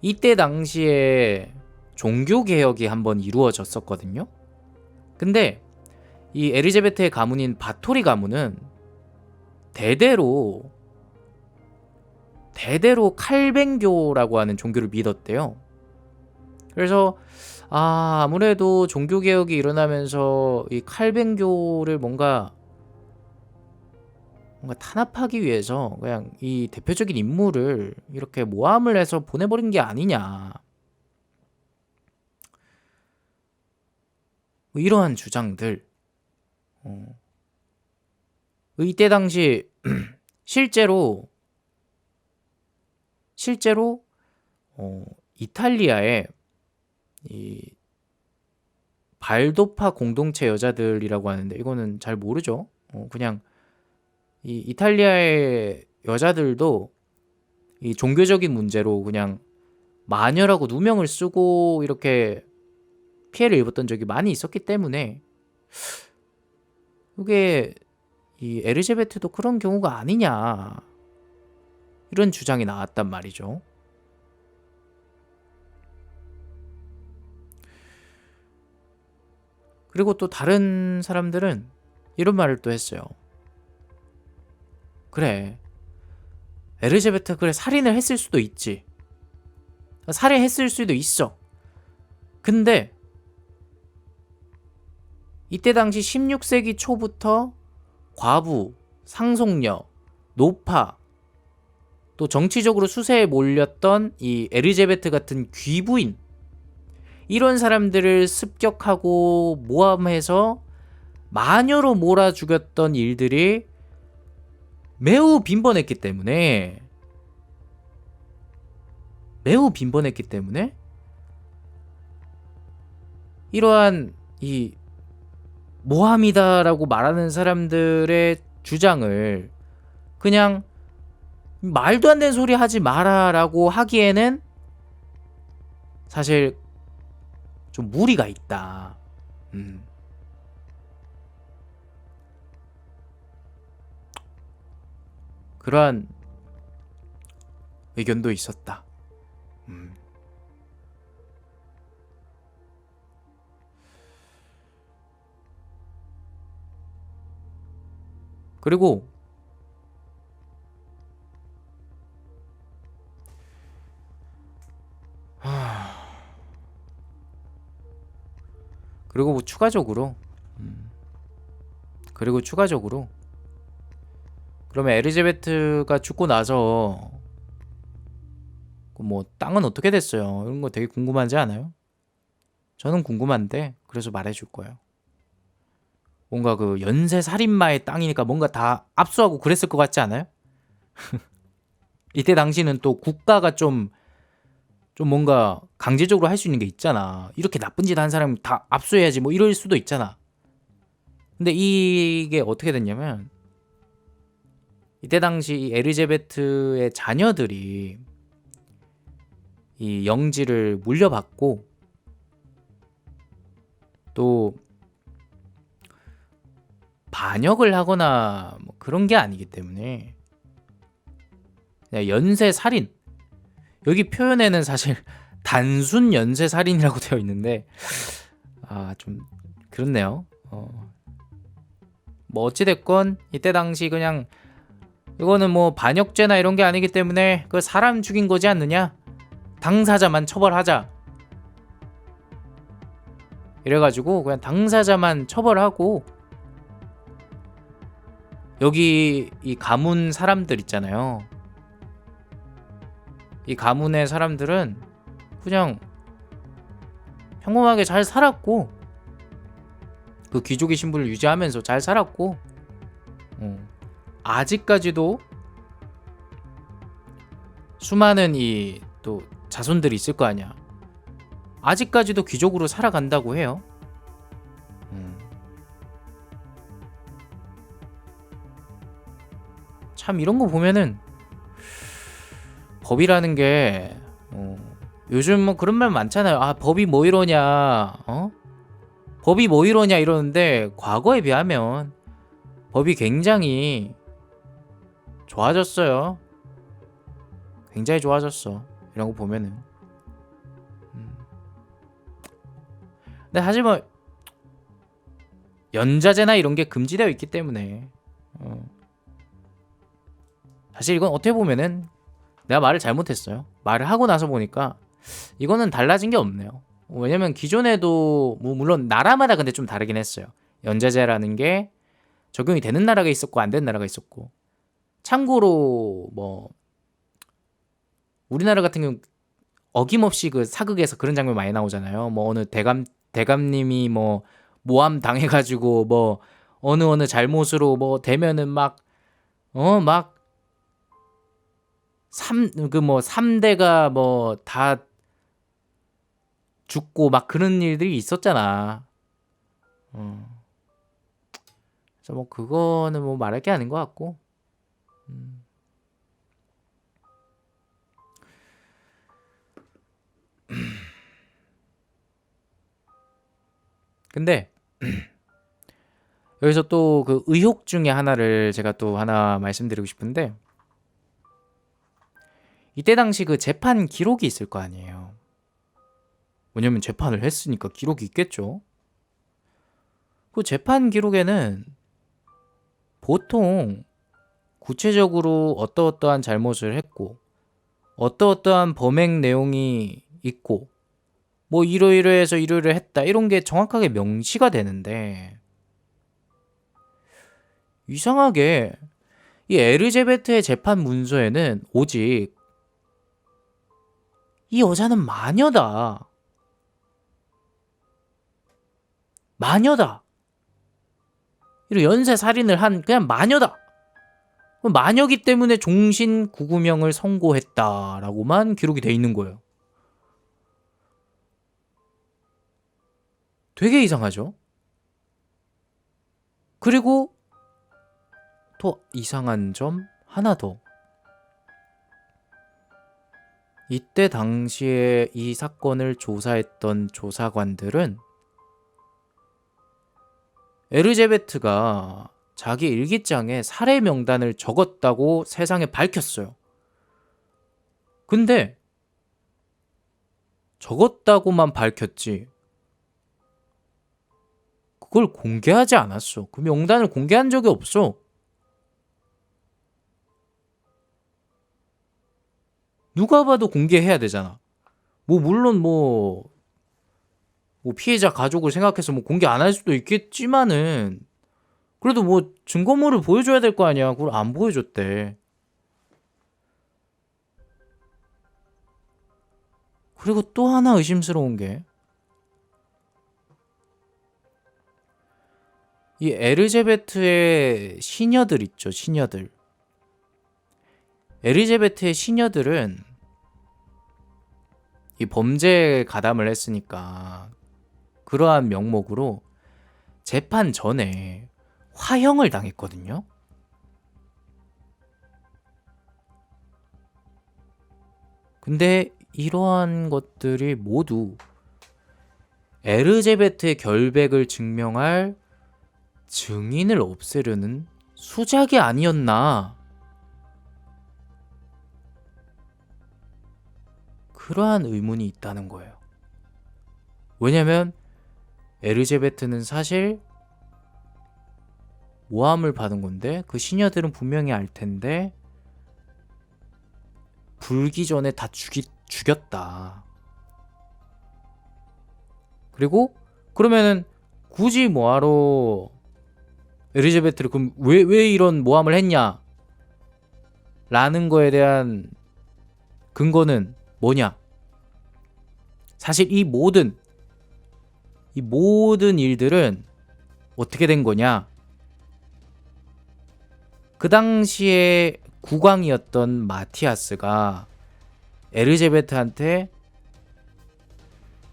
이때 당시에 종교개혁이 한번 이루어졌었거든요. 근데 이 에리자베트의 가문인 바토리 가문은 대대로 칼뱅교라고 하는 종교를 믿었대요. 그래서 아무래도 종교개혁이 일어나면서 이 칼뱅교를 뭔가 탄압하기 위해서 그냥 이 대표적인 인물을 이렇게 모함을 해서 보내버린 게 아니냐, 뭐 이러한 주장들. 이때 당시 실제로 이탈리아에 이 발도파 공동체 여자들이라고 하는데, 이거는 잘 모르죠. 그냥 이 이탈리아의 여자들도 이 종교적인 문제로 그냥 마녀라고 누명을 쓰고 이렇게 피해를 입었던 적이 많이 있었기 때문에, 이게 이 에르제베트도 그런 경우가 아니냐, 이런 주장이 나왔단 말이죠. 그리고 또 다른 사람들은 이런 말을 또 했어요. 그래, 에르제베트 그래 살인을 했을 수도 있지, 살해했을 수도 있어. 근데 이때 당시 16세기 초부터 과부, 상속녀, 노파, 또 정치적으로 수세에 몰렸던 이 에르제베트 같은 귀부인, 이런 사람들을 습격하고 모함해서 마녀로 몰아 죽였던 일들이 매우 빈번했기 때문에 이러한 이 모함이다라고 말하는 사람들의 주장을 그냥 말도 안 되는 소리 하지 마라라고 하기에는 사실 좀 무리가 있다. 그러한 의견도 있었다. 그리고 뭐 추가적으로 그러면 엘리자베트가 죽고 나서 뭐 땅은 어떻게 됐어요? 이런 거 되게 궁금하지 않아요? 저는 궁금한데 그래서 말해줄 거예요. 뭔가 그 연쇄 살인마의 땅이니까 뭔가 다 압수하고 그랬을 것 같지 않아요? 이때 당시는 또 국가가 좀 뭔가 강제적으로 할 수 있는 게 있잖아. 이렇게 나쁜 짓 한 사람 다 압수해야지 뭐 이럴 수도 있잖아. 근데 이게 어떻게 됐냐면 이때 당시 이 엘리자베트의 자녀들이 이 영지를 물려받고 또 반역을 하거나 뭐 그런 게 아니기 때문에 그냥 연쇄 살인, 여기 표현에는 사실 단순 연쇄 살인이라고 되어 있는데 좀 그렇네요. 뭐 어찌됐건 이때 당시 그냥 이거는 뭐 반역죄나 이런 게 아니기 때문에 그 사람 죽인 거지 않느냐, 당사자만 처벌하자 이래가지고 그냥 당사자만 처벌하고 여기 이 가문 사람들 있잖아요. 이 가문의 사람들은 그냥 평범하게 잘 살았고 그 귀족의 신분을 유지하면서 잘 살았고 아직까지도 수많은 이 또 자손들이 있을 거 아니야. 아직까지도 귀족으로 살아간다고 해요. 참 이런 거 보면은 법이라는 게 요즘 뭐 그런 말 많잖아요. 법이 뭐 이러냐, 법이 뭐 이러냐 이러는데 과거에 비하면 법이 굉장히 좋아졌어요. 굉장히 좋아졌어. 이런 거 보면은. 근데 사실 뭐 연자제나 이런 게 금지되어 있기 때문에 사실 이건 어떻게 보면은 내가 말을 잘못했어요. 말을 하고 나서 보니까 이거는 달라진 게 없네요. 왜냐면 기존에도 뭐 물론 나라마다 근데 좀 다르긴 했어요. 연자제라는 게 적용이 되는 나라가 있었고 안 되는 나라가 있었고, 참고로 뭐 우리나라 같은 경우 어김없이 그 사극에서 그런 장면 많이 나오잖아요. 뭐 어느 대감님이 뭐 모함 당해가지고 뭐 어느 잘못으로 뭐 되면은 막 3대가 뭐 다 죽고 막 그런 일들이 있었잖아. 그래서 뭐 그거는 뭐 말할 게 아닌 것 같고. 근데 여기서 또 그 의혹 중에 하나를 제가 또 하나 말씀드리고 싶은데, 이때 당시 그 재판 기록이 있을 거 아니에요. 왜냐면 재판을 했으니까 기록이 있겠죠. 그 재판 기록에는 보통 구체적으로 어떠어떠한 잘못을 했고 어떠어떠한 범행 내용이 있고 뭐 이러이러해서 이러이러했다 이런 게 정확하게 명시가 되는데, 이상하게 이 엘리자베트의 재판 문서에는 오직 이 여자는 마녀다, 마녀다. 이런 연쇄 살인을 한 그냥 마녀다. 마녀기 때문에 종신 구구명을 선고했다라고만 기록이 돼 있는 거예요. 되게 이상하죠? 그리고 또 이상한 점 하나 더. 이때 당시에 이 사건을 조사했던 조사관들은 에르제베트가 자기 일기장에 살해 명단을 적었다고 세상에 밝혔어요. 근데 적었다고만 밝혔지 그걸 공개하지 않았어. 그 명단을 공개한 적이 없어. 누가 봐도 공개해야 되잖아. 물론 피해자 가족을 생각해서 공개 안 할 수도 있겠지만은 그래도 증거물을 보여줘야 될 거 아니야. 그걸 안 보여줬대. 그리고 또 하나 의심스러운 게 이 에르제베트의 시녀들 있죠. 시녀들. 에르제베트의 시녀들은 이 범죄에 가담을 했으니까 그러한 명목으로 재판 전에 화형을 당했거든요. 근데 이러한 것들이 모두 에르제베트의 결백을 증명할 증인을 없애려는 수작이 아니었나. 그러한 의문이 있다는 거예요. 왜냐면 에르제베트는 사실 모함을 받은 건데 그 시녀들은 분명히 알 텐데 불기 전에 다 죽였다. 그리고 그러면은 굳이 뭐하러 에리자베트를 그럼 왜 이런 모함을 했냐? 라는 거에 대한 근거는 뭐냐? 사실 이 모든 일들은 어떻게 된 거냐? 그 당시에 국왕이었던 마티아스가 에르제베트한테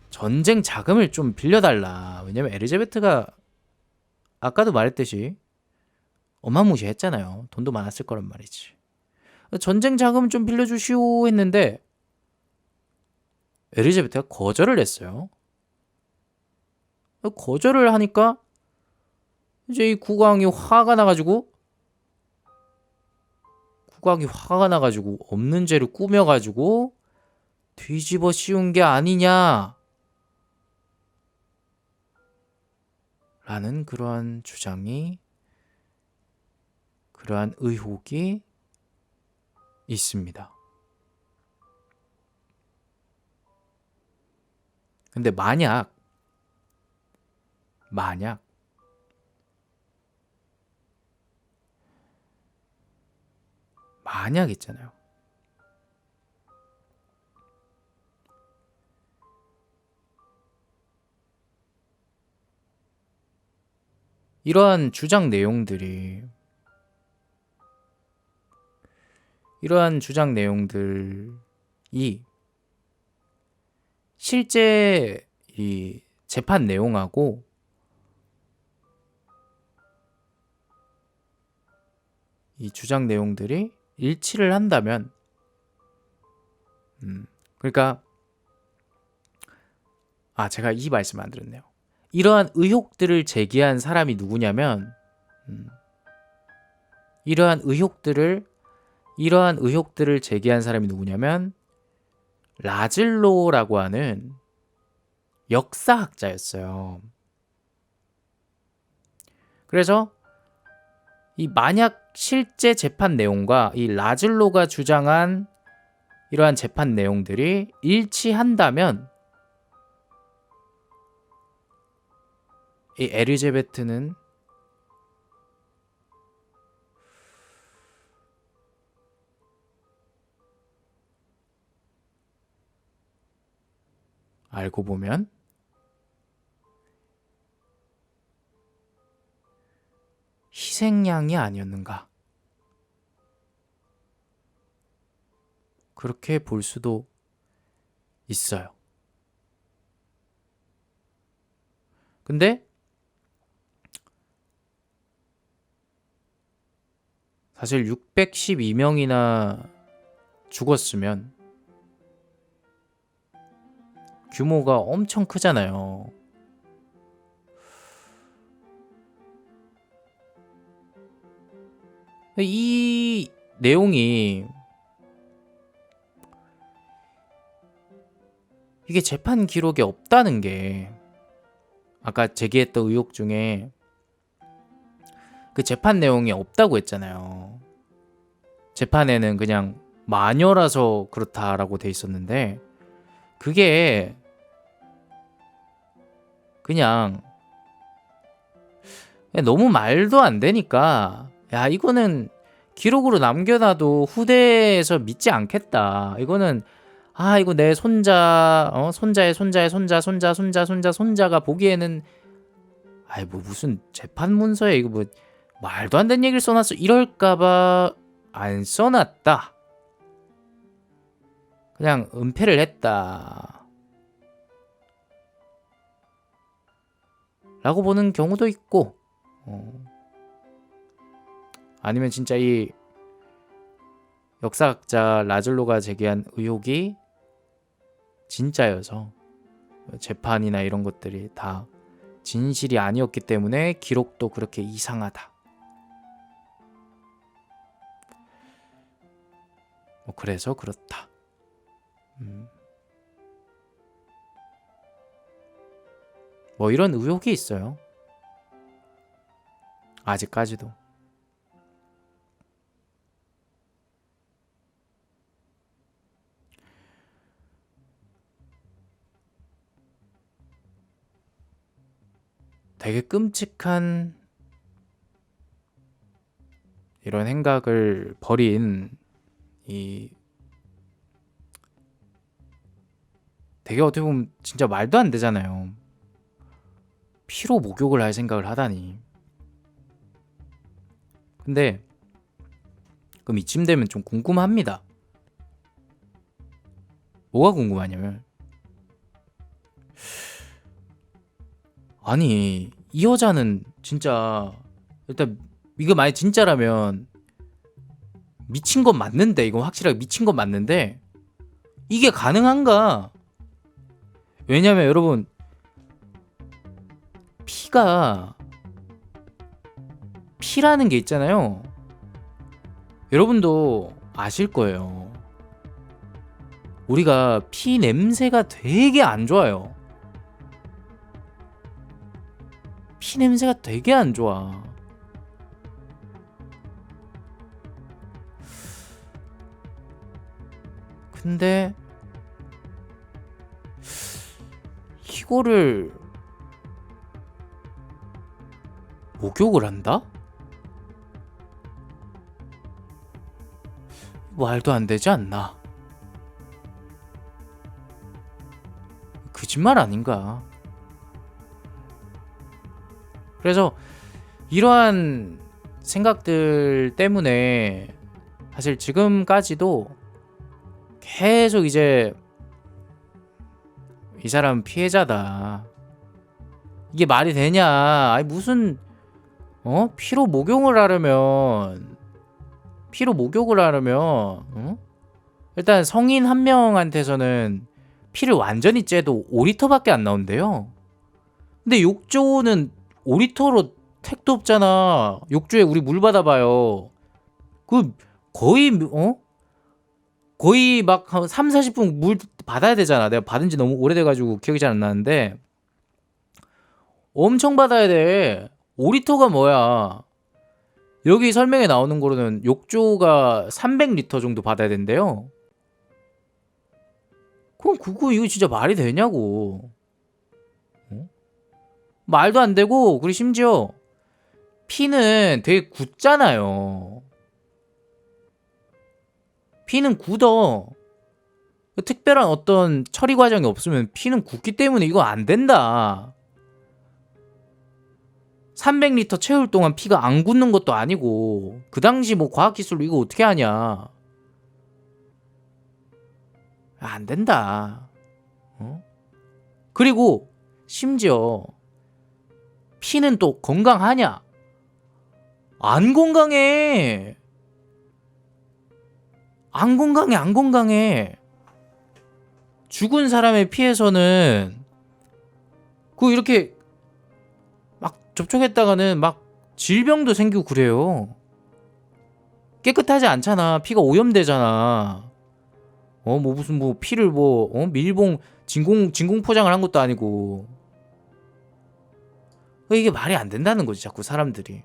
전쟁 자금을 좀 빌려달라. 왜냐면 에르제베트가 아까도 말했듯이 어마무시했잖아요. 돈도 많았을 거란 말이지. 전쟁 자금 좀 빌려주시오 했는데 에르제베트가 거절을 했어요. 거절을 하니까 이제 이 국왕이 화가 나가지고 없는 죄를 꾸며가지고 뒤집어 씌운 게 아니냐 라는 그러한 주장이, 그러한 의혹이 있습니다. 근데 만약 있잖아요. 이러한 주장 내용들이 실제 이 재판 내용하고 이 주장 내용들이 일치를 한다면 그러니까 제가 이 말씀 안 드렸네요. 이러한 의혹들을 제기한 사람이 누구냐면 이러한 의혹들을 제기한 사람이 누구냐면 라즐로라고 하는 역사학자였어요. 그래서 이 만약 실제 재판 내용과 이 라즐로가 주장한 이러한 재판 내용들이 일치한다면 이 에리제베트는 알고 보면 희생양이 아니었는가? 그렇게 볼 수도 있어요. 근데 사실 612명이나 죽었으면 규모가 엄청 크잖아요. 이 내용이 이게 재판 기록에 없다는 게 아까 제기했던 의혹 중에 그 재판 내용이 없다고 했잖아요. 재판에는 그냥 마녀라서 그렇다라고 돼 있었는데 그게 그냥 너무 말도 안 되니까 야 이거는 기록으로 남겨놔도 후대에서 믿지 않겠다. 이거는 이거 내 손자 손자의 손자의 손자 손자 손자 손자 손자가 보기에는 뭐 무슨 재판 문서에 이거 뭐 말도 안 되는 얘기를 써놨어 이럴까봐 안 써놨다. 그냥 은폐를 했다 라고 보는 경우도 있고 아니면 진짜 이 역사학자 라즐로가 제기한 의혹이 진짜여서 재판이나 이런 것들이 다 진실이 아니었기 때문에 기록도 그렇게 이상하다. 그래서 그렇다. 이런 의혹이 있어요. 아직까지도. 되게 끔찍한 이런 행각을 벌인 이 되게 어떻게 보면 진짜 말도 안 되잖아요. 피로 목욕을 할 생각을 하다니. 근데 그럼 이쯤 되면 좀 궁금합니다. 뭐가 궁금하냐면 아니 이 여자는 진짜 일단 이거 만약 진짜라면 미친 건 맞는데 이건 확실하게 미친 건 맞는데 이게 가능한가? 왜냐면 여러분 피라는 게 있잖아요. 여러분도 아실 거예요. 우리가 피 냄새가 되게 안 좋아요. 피 냄새가 되게 안 좋아. 근데 이거를 목욕을 한다? 말도 안 되지 않나? 거짓말 아닌가? 그래서 이러한 생각들 때문에 사실 지금까지도 계속 이제 이 사람 피해자다. 이게 말이 되냐? 무슨 피로 목욕을 하려면 일단 성인 한 명한테서는 피를 완전히 째도 5리터밖에 안 나온대요. 근데 욕조는 5리터로 택도 없잖아. 욕조에 우리 물 받아봐요. 그 거의 막 한 3, 40분 물 받아야 되잖아. 내가 받은 지 너무 오래돼가지고 기억이 잘 안 나는데 엄청 받아야 돼. 5리터가 뭐야? 여기 설명에 나오는 거로는 욕조가 300리터 정도 받아야 된대요. 그럼 이거 진짜 말이 되냐고. 말도 안 되고 그리고 심지어 피는 되게 굳잖아요. 피는 굳어. 특별한 어떤 처리 과정이 없으면 피는 굳기 때문에 이거 안 된다. 300리터 채울 동안 피가 안 굳는 것도 아니고 그 당시 뭐 과학기술로 이거 어떻게 하냐. 안 된다. 그리고 심지어 피는 또 건강하냐? 안 건강해. 안 건강해, 안 건강해. 죽은 사람의 피에서는 그 이렇게 막 접촉했다가는 막 질병도 생기고 그래요. 깨끗하지 않잖아. 피가 오염되잖아. 뭐 무슨 뭐 피를 밀봉 진공 포장을 한 것도 아니고. 이게 말이 안 된다는 거지, 자꾸 사람들이.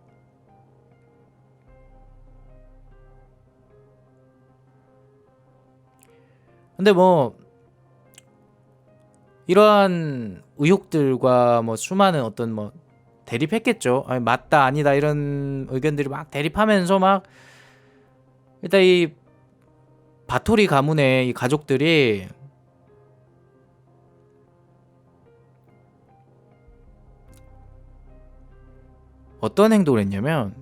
근데 뭐 이러한 의혹들과 뭐 수많은 어떤 뭐 대립했겠죠. 아니, 맞다 아니다 이런 의견들이 막 대립하면서 막 일단 이 바토리 가문의 이 가족들이 어떤 행동을 했냐면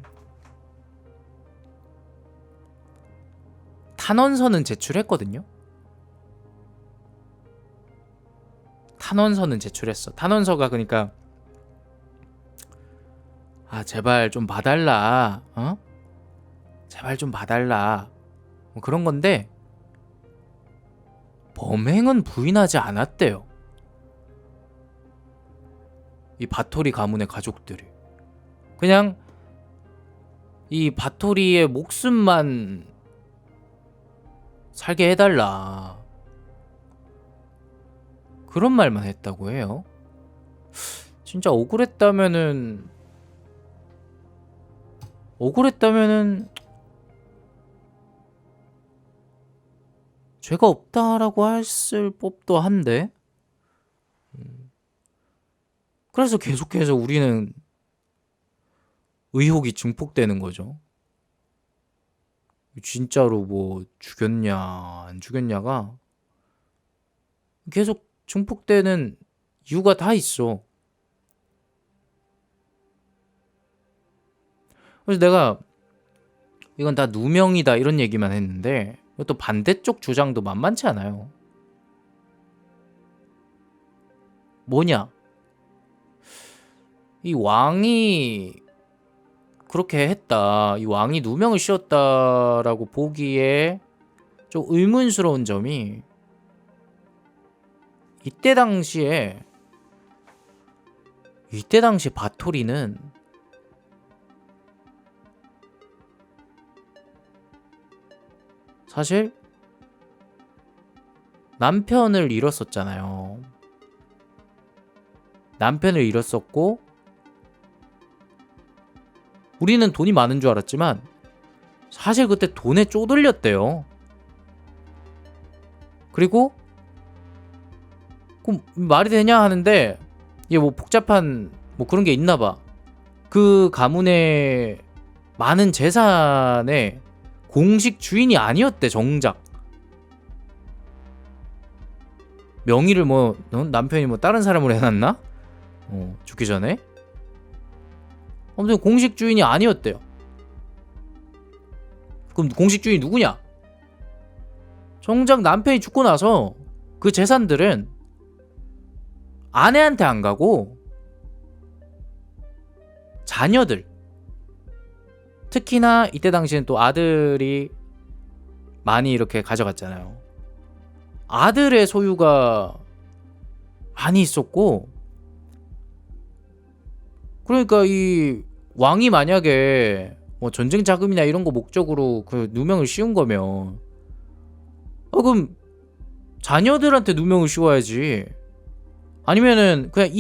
탄원서는 제출했거든요. 탄원서는 제출했어. 탄원서가 그러니까 제발 좀 봐달라. 제발 좀 봐달라. 뭐 그런 건데 범행은 부인하지 않았대요. 이 바토리 가문의 가족들이. 그냥 이 바토리의 목숨만 살게 해달라. 그런 말만 했다고 해요. 진짜 억울했다면은 죄가 없다라고 했을 법도 한데. 그래서 계속해서 우리는 의혹이 증폭되는 거죠. 진짜로 뭐 죽였냐 안 죽였냐가 계속 증폭되는 이유가 다 있어. 그래서 내가 이건 다 누명이다 이런 얘기만 했는데 또 반대쪽 주장도 만만치 않아요. 뭐냐? 이 왕이 그렇게 했다. 이 왕이 누명을 씌웠다라고 보기에 좀 의문스러운 점이 이때 당시 바토리는 사실 남편을 잃었었잖아요. 남편을 잃었었고 우리는 돈이 많은 줄 알았지만 사실 그때 돈에 쪼들렸대요. 그리고 그럼 말이 되냐 하는데 이게 뭐 복잡한 뭐 그런 게 있나 봐. 그 가문의 많은 재산의 공식 주인이 아니었대. 정작 명의를 뭐 남편이 뭐 다른 사람으로 해놨나? 죽기 전에. 아무튼 공식 주인이 아니었대요. 그럼 공식 주인이 누구냐? 정작 남편이 죽고 나서 그 재산들은 아내한테 안 가고 자녀들, 특히나 이때 당시엔 또 아들이 많이 이렇게 가져갔잖아요. 아들의 소유가 많이 있었고, 그러니까 이 왕이 만약에 뭐 전쟁 자금이나 이런 거 목적으로 그 누명을 씌운 거면 그럼 자녀들한테 누명을 씌워야지. 아니면은 그냥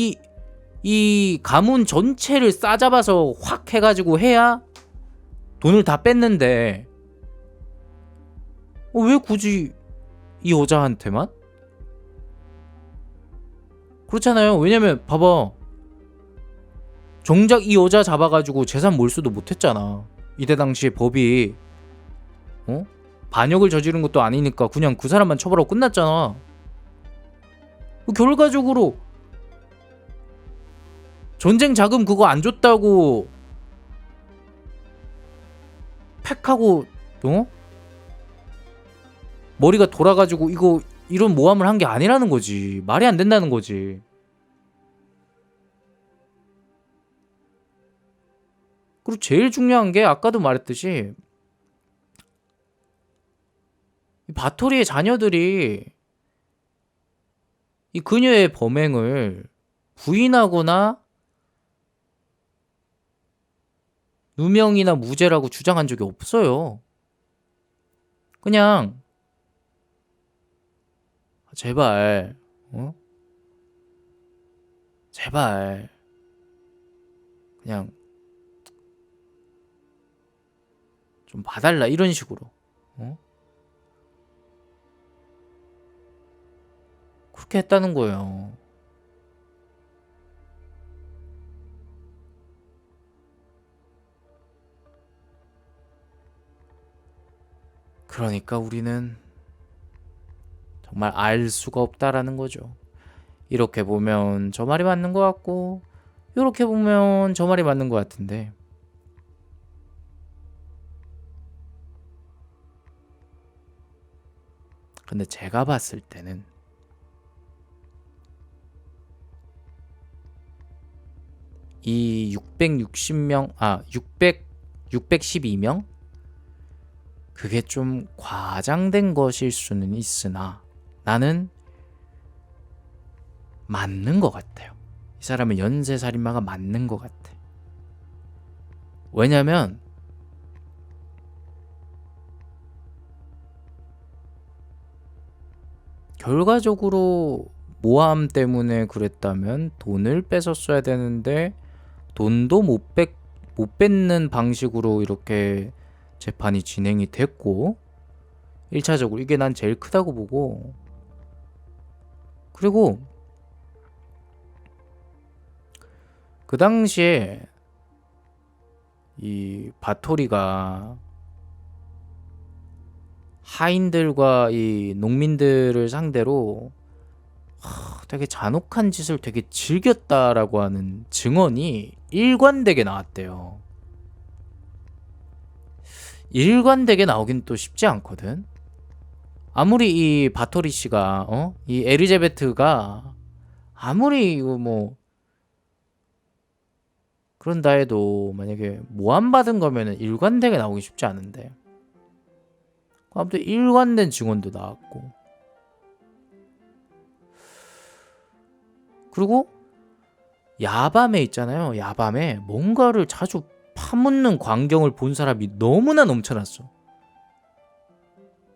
이 가문 전체를 싸잡아서 확 해가지고 해야 돈을 다 뺐는데 왜 굳이 이 여자한테만? 그렇잖아요. 왜냐면 봐봐, 정작 이 여자 잡아가지고 재산 몰수도 못했잖아. 이때 당시에 법이 반역을 저지른 것도 아니니까 그냥 그 사람만 처벌하고 끝났잖아. 결과적으로 전쟁 자금 그거 안 줬다고 팩하고 머리가 돌아가지고 이거 이런 모함을 한 게 아니라는 거지. 말이 안 된다는 거지. 그리고 제일 중요한 게 아까도 말했듯이 이 바토리의 자녀들이 이 그녀의 범행을 부인하거나 누명이나 무죄라고 주장한 적이 없어요. 그냥 제발 제발 그냥 좀 봐달라 이런 식으로 그렇게 했다는 거예요. 그러니까 우리는 정말 알 수가 없다라는 거죠. 이렇게 보면 저 말이 맞는 것 같고 이렇게 보면 저 말이 맞는 것 같은데 근데 제가 봤을 때는 이 612명 그게 좀 과장된 것일 수는 있으나 나는 맞는 것 같아요. 이 사람은 연쇄살인마가 맞는 것 같아. 왜냐면 결과적으로 모함 때문에 그랬다면 돈을 뺏었어야 되는데 돈도 못 뺏는 방식으로 이렇게 재판이 진행이 됐고 1차적으로 이게 난 제일 크다고 보고 그리고 그 당시에 이 바토리가 하인들과 이 농민들을 상대로 되게 잔혹한 짓을 되게 즐겼다라고 하는 증언이 일관되게 나왔대요. 일관되게 나오긴 또 쉽지 않거든. 아무리 이 바토리 씨가 이 에리자베트가 아무리 이거 뭐 그런다 해도 만약에 모함 받은 거면은 일관되게 나오기 쉽지 않은데 아무튼 일관된 증언도 나왔고 그리고 야밤에 있잖아요. 야밤에 뭔가를 자주 파묻는 광경을 본 사람이 너무나 넘쳐났어.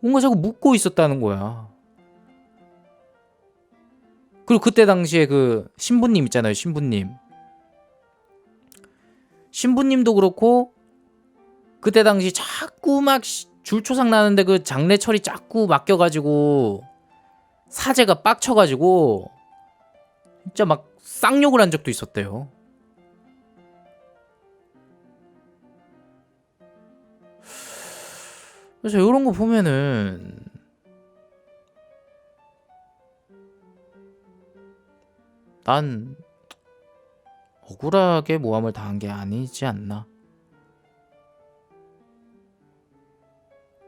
뭔가 자꾸 묻고 있었다는 거야. 그리고 그때 당시에 그 신부님 있잖아요. 신부님도 그렇고 그때 당시 자꾸 막 줄초상 나는데 그 장례 처리 자꾸 맡겨가지고 사제가 빡쳐가지고 진짜 막 쌍욕을 한 적도 있었대요. 그래서 이런 거 보면은 난 억울하게 모함을 당한 게 아니지 않나.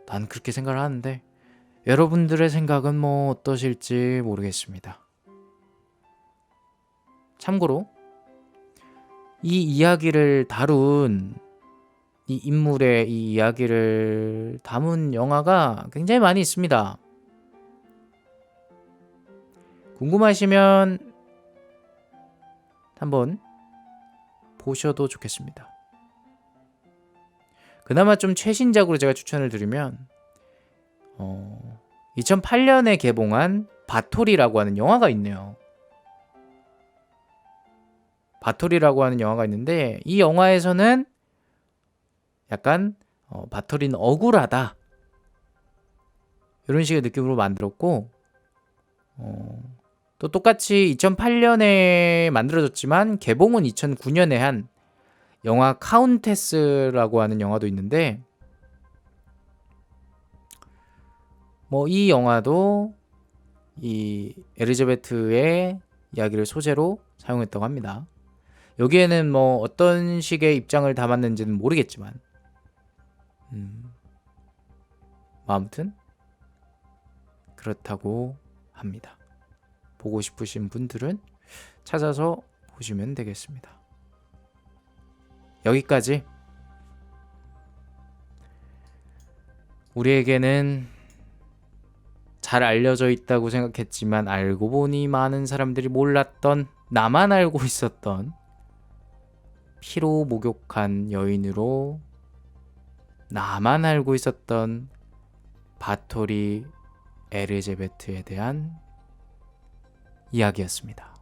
난 그렇게 생각을 하는데 여러분들의 생각은 뭐 어떠실지 모르겠습니다. 참고로 이 이야기를 다룬 이 인물의 이 이야기를 담은 영화가 굉장히 많이 있습니다. 궁금하시면 한번 보셔도 좋겠습니다. 그나마 좀 최신작으로 제가 추천을 드리면 2008년에 개봉한 바토리라고 하는 영화가 있네요. 바토리라고 하는 영화가 있는데 이 영화에서는 약간 바토리는 억울하다 이런 식의 느낌으로 만들었고 또 똑같이 2008년에 만들어졌지만 개봉은 2009년에 한 영화 카운테스라고 하는 영화도 있는데 뭐 이 영화도 이 엘리자베트의 이야기를 소재로 사용했다고 합니다. 여기에는 뭐 어떤 식의 입장을 담았는지는 모르겠지만 아무튼 그렇다고 합니다. 보고 싶으신 분들은 찾아서 보시면 되겠습니다. 여기까지. 우리에게는 잘 알려져 있다고 생각했지만 알고 보니 많은 사람들이 몰랐던, 나만 알고 있었던 피로 목욕한 여인으로 나만 알고 있었던 바토리 에르제베트에 대한 이야기였습니다.